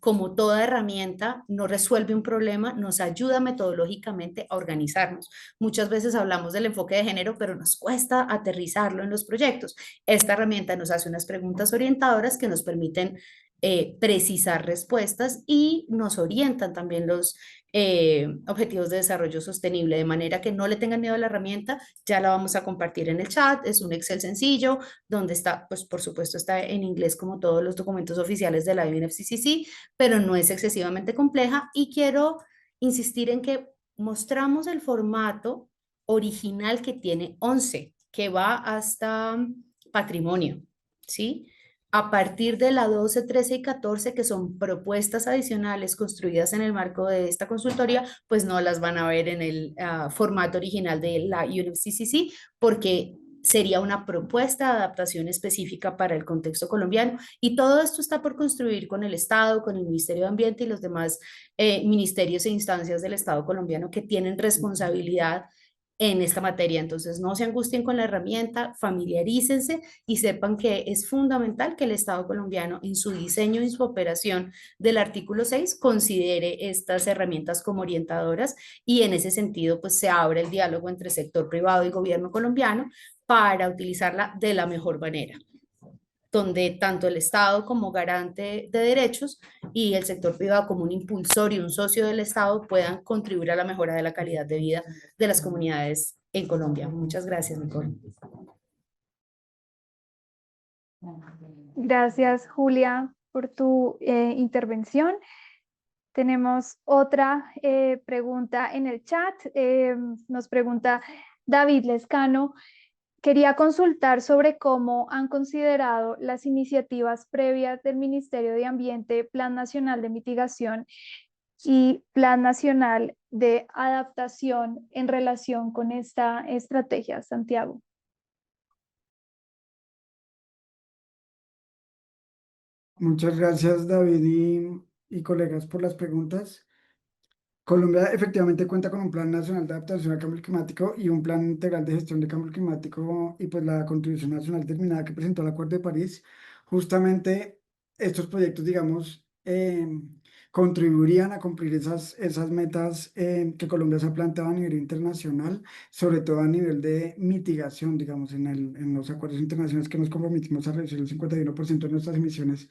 Como toda herramienta, no resuelve un problema, nos ayuda metodológicamente a organizarnos. Muchas veces hablamos del enfoque de género, pero nos cuesta aterrizarlo en los proyectos. Esta herramienta nos hace unas preguntas orientadoras que nos permiten precisar respuestas y nos orientan también los objetivos de desarrollo sostenible, de manera que no le tengan miedo a la herramienta. Ya la vamos a compartir en el chat. Es un Excel sencillo donde está, pues por supuesto está en inglés como todos los documentos oficiales de la UNFCCC, pero no es excesivamente compleja y quiero insistir en que mostramos el formato original que tiene 11, que va hasta patrimonio, ¿sí? A partir de la 12, 13 y 14, que son propuestas adicionales construidas en el marco de esta consultoría, pues no las van a ver en el formato original de la UNFCCC, porque sería una propuesta de adaptación específica para el contexto colombiano. Y todo esto está por construir con el Estado, con el Ministerio de Ambiente y los demás ministerios e instancias del Estado colombiano que tienen responsabilidad en esta materia. Entonces, no se angustien con la herramienta, familiarícense y sepan que es fundamental que el Estado colombiano en su diseño y su operación del artículo 6 considere estas herramientas como orientadoras y en ese sentido, pues se abre el diálogo entre sector privado y gobierno colombiano para utilizarla de la mejor manera, donde tanto el Estado como garante de derechos y el sector privado como un impulsor y un socio del Estado puedan contribuir a la mejora de la calidad de vida de las comunidades en Colombia. Muchas gracias, Nicole. Gracias, Julia, por tu intervención. Tenemos otra pregunta en el chat. Nos pregunta David Lescano, Quería consultar sobre cómo han considerado las iniciativas previas del Ministerio de Ambiente, Plan Nacional de Mitigación y Plan Nacional de Adaptación en relación con esta estrategia, Santiago. Muchas gracias, David y colegas, por las preguntas. Colombia efectivamente cuenta con un Plan Nacional de Adaptación al Cambio Climático y un Plan Integral de Gestión de Cambio Climático y pues la Contribución Nacional Terminada que presentó el Acuerdo de París. Justamente estos proyectos, digamos, contribuirían a cumplir esas metas que Colombia se ha planteado a nivel internacional, sobre todo a nivel de mitigación, digamos, en los acuerdos internacionales que nos comprometimos a reducir el 51% de nuestras emisiones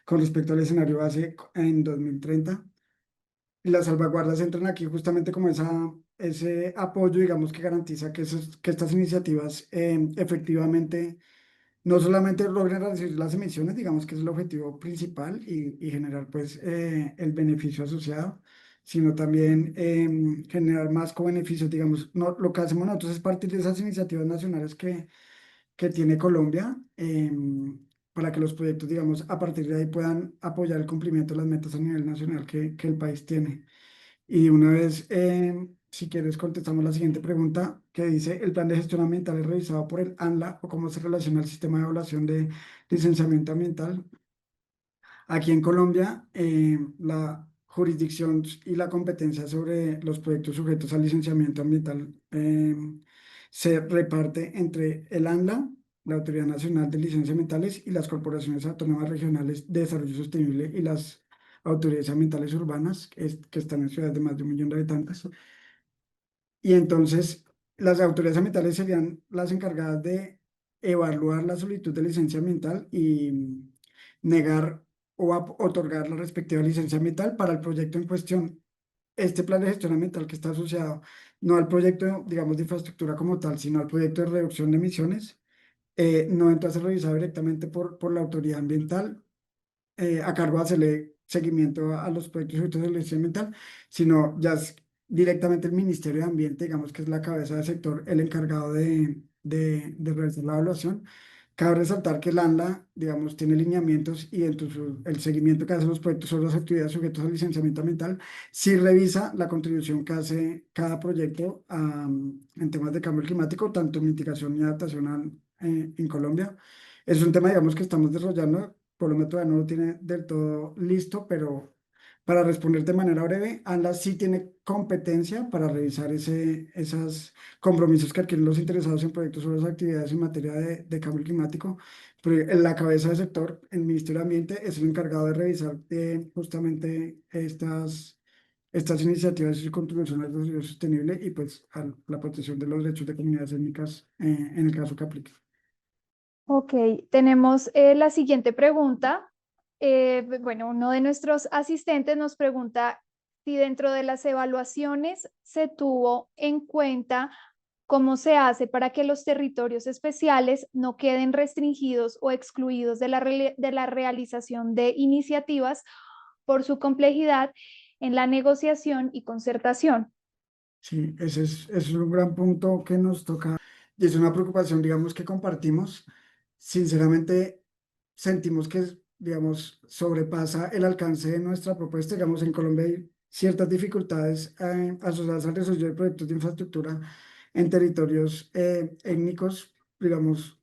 con respecto al escenario base en 2030. Y las salvaguardas entran aquí justamente como ese apoyo, digamos, que garantiza que estas iniciativas efectivamente no solamente logren reducir las emisiones, digamos que es el objetivo principal y generar pues el beneficio asociado, sino también generar más co-beneficios, digamos. No, lo que hacemos nosotros es partir de esas iniciativas nacionales que tiene Colombia, para que los proyectos, digamos, a partir de ahí puedan apoyar el cumplimiento de las metas a nivel nacional que el país tiene. Y una vez, si quieres, contestamos la siguiente pregunta que dice, ¿el plan de gestión ambiental es revisado por el ANLA o cómo se relaciona el sistema de evaluación de licenciamiento ambiental? Aquí en Colombia, la jurisdicción y la competencia sobre los proyectos sujetos al licenciamiento ambiental se reparte entre el ANLA, la Autoridad Nacional de Licencias Ambientales, y las corporaciones autónomas regionales de desarrollo sostenible y las autoridades ambientales urbanas que están en ciudades de más de 1 millón de habitantes. Y entonces las autoridades ambientales serían las encargadas de evaluar la solicitud de licencia ambiental y negar o otorgar la respectiva licencia ambiental para el proyecto en cuestión. Este plan de gestión ambiental que está asociado no al proyecto, digamos, de infraestructura como tal, sino al proyecto de reducción de emisiones, no entra a ser revisado directamente por la autoridad ambiental, a cargo de hacerle seguimiento a los proyectos sujetos de licencia ambiental, sino ya es directamente el Ministerio de Ambiente, digamos que es la cabeza del sector, el encargado de realizar la evaluación. Cabe resaltar que el ANLA, digamos, tiene lineamientos y el seguimiento que hacen los proyectos sobre las actividades sujetas al licenciamiento ambiental, sí revisa la contribución que hace cada proyecto en temas de cambio climático, tanto en mitigación y adaptación en Colombia. Es un tema, digamos, que estamos desarrollando. Colombia todavía no lo tiene del todo listo, pero para responder de manera breve, ANLA sí tiene competencia para revisar esos compromisos que adquieren los interesados en proyectos sobre las actividades en materia de cambio climático. Pero en la cabeza del sector, el Ministerio de Ambiente es el encargado de revisar justamente estas iniciativas y su contribución al desarrollo sostenible y pues a la protección de los derechos de comunidades étnicas en el caso que aplique. Ok, tenemos la siguiente pregunta. Bueno, uno de nuestros asistentes nos pregunta si dentro de las evaluaciones se tuvo en cuenta cómo se hace para que los territorios especiales no queden restringidos o excluidos de la realización de iniciativas por su complejidad en la negociación y concertación. Sí, ese es un gran punto que nos toca y es una preocupación, digamos, que compartimos. Sinceramente, sentimos que, digamos, sobrepasa el alcance de nuestra propuesta. Digamos, en Colombia hay ciertas dificultades asociadas al desarrollo de proyectos de infraestructura en territorios étnicos, digamos,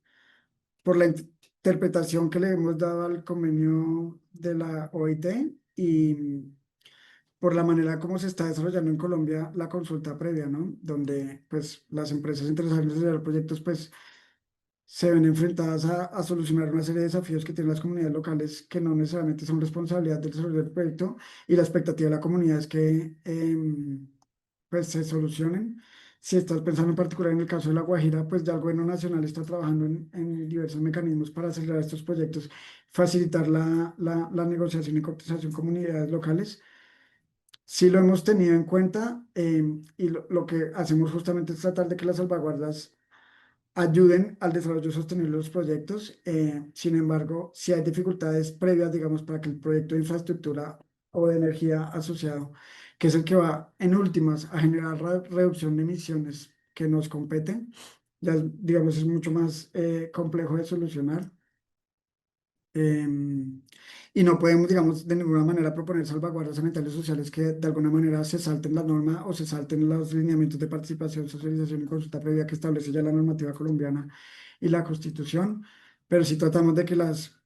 por la interpretación que le hemos dado al convenio de la OIT y por la manera como se está desarrollando en Colombia la consulta previa, ¿no? Donde pues las empresas interesadas en desarrollar proyectos pues se ven enfrentadas a solucionar una serie de desafíos que tienen las comunidades locales que no necesariamente son responsabilidad del desarrollo del proyecto y la expectativa de la comunidad es que pues se solucionen. Si estás pensando en particular en el caso de La Guajira, pues ya el gobierno nacional está trabajando en diversos mecanismos para acelerar estos proyectos, facilitar la negociación y cotización con comunidades locales. Sí lo hemos tenido en cuenta y lo que hacemos justamente es tratar de que las salvaguardas ayuden al desarrollo sostenible de los proyectos. Sin embargo, si hay dificultades previas, digamos, para que el proyecto de infraestructura o de energía asociado, que es el que va en últimas a generar reducción de emisiones que nos competen, ya, digamos, es mucho más complejo de solucionar. Y no podemos, digamos, de ninguna manera proponer salvaguardas ambientales sociales que de alguna manera se salten la norma o se salten los lineamientos de participación, socialización y consulta previa que establece ya la normativa colombiana y la Constitución, pero sí tratamos de que las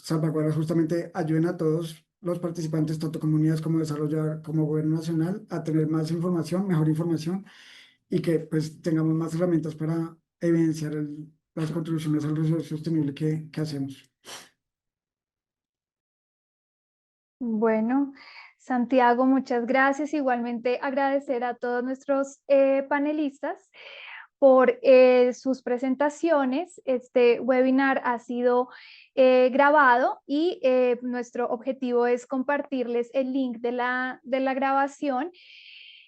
salvaguardas justamente ayuden a todos los participantes, tanto comunidades como desarrollador, como gobierno nacional, a tener más información, mejor información y que pues tengamos más herramientas para evidenciar las contribuciones al desarrollo sostenible que hacemos. Bueno, Santiago, muchas gracias. Igualmente agradecer a todos nuestros panelistas por sus presentaciones. Este webinar ha sido grabado y nuestro objetivo es compartirles el link de la grabación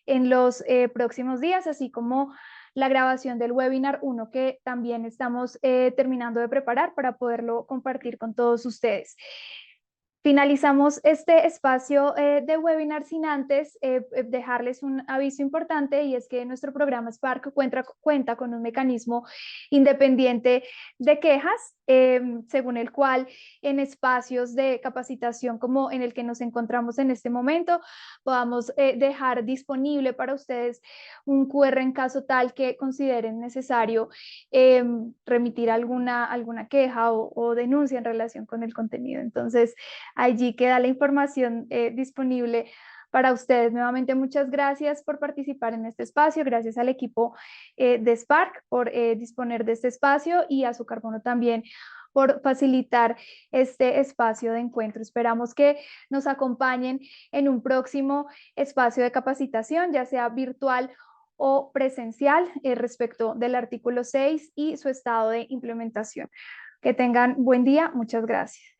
en los próximos días, así como la grabación del webinar 1 que también estamos terminando de preparar para poderlo compartir con todos ustedes. Finalizamos este espacio de webinar sin antes dejarles un aviso importante, y es que nuestro programa Spark cuenta con un mecanismo independiente de quejas, según el cual en espacios de capacitación como en el que nos encontramos en este momento podamos dejar disponible para ustedes un QR en caso tal que consideren necesario remitir alguna queja o denuncia en relación con el contenido. Entonces, allí queda la información disponible para ustedes. Nuevamente, muchas gracias por participar en este espacio. Gracias al equipo de Spark por disponer de este espacio, y a Azúcar Bono también por facilitar este espacio de encuentro. Esperamos que nos acompañen en un próximo espacio de capacitación, ya sea virtual o presencial, respecto del artículo 6 y su estado de implementación. Que tengan buen día. Muchas gracias.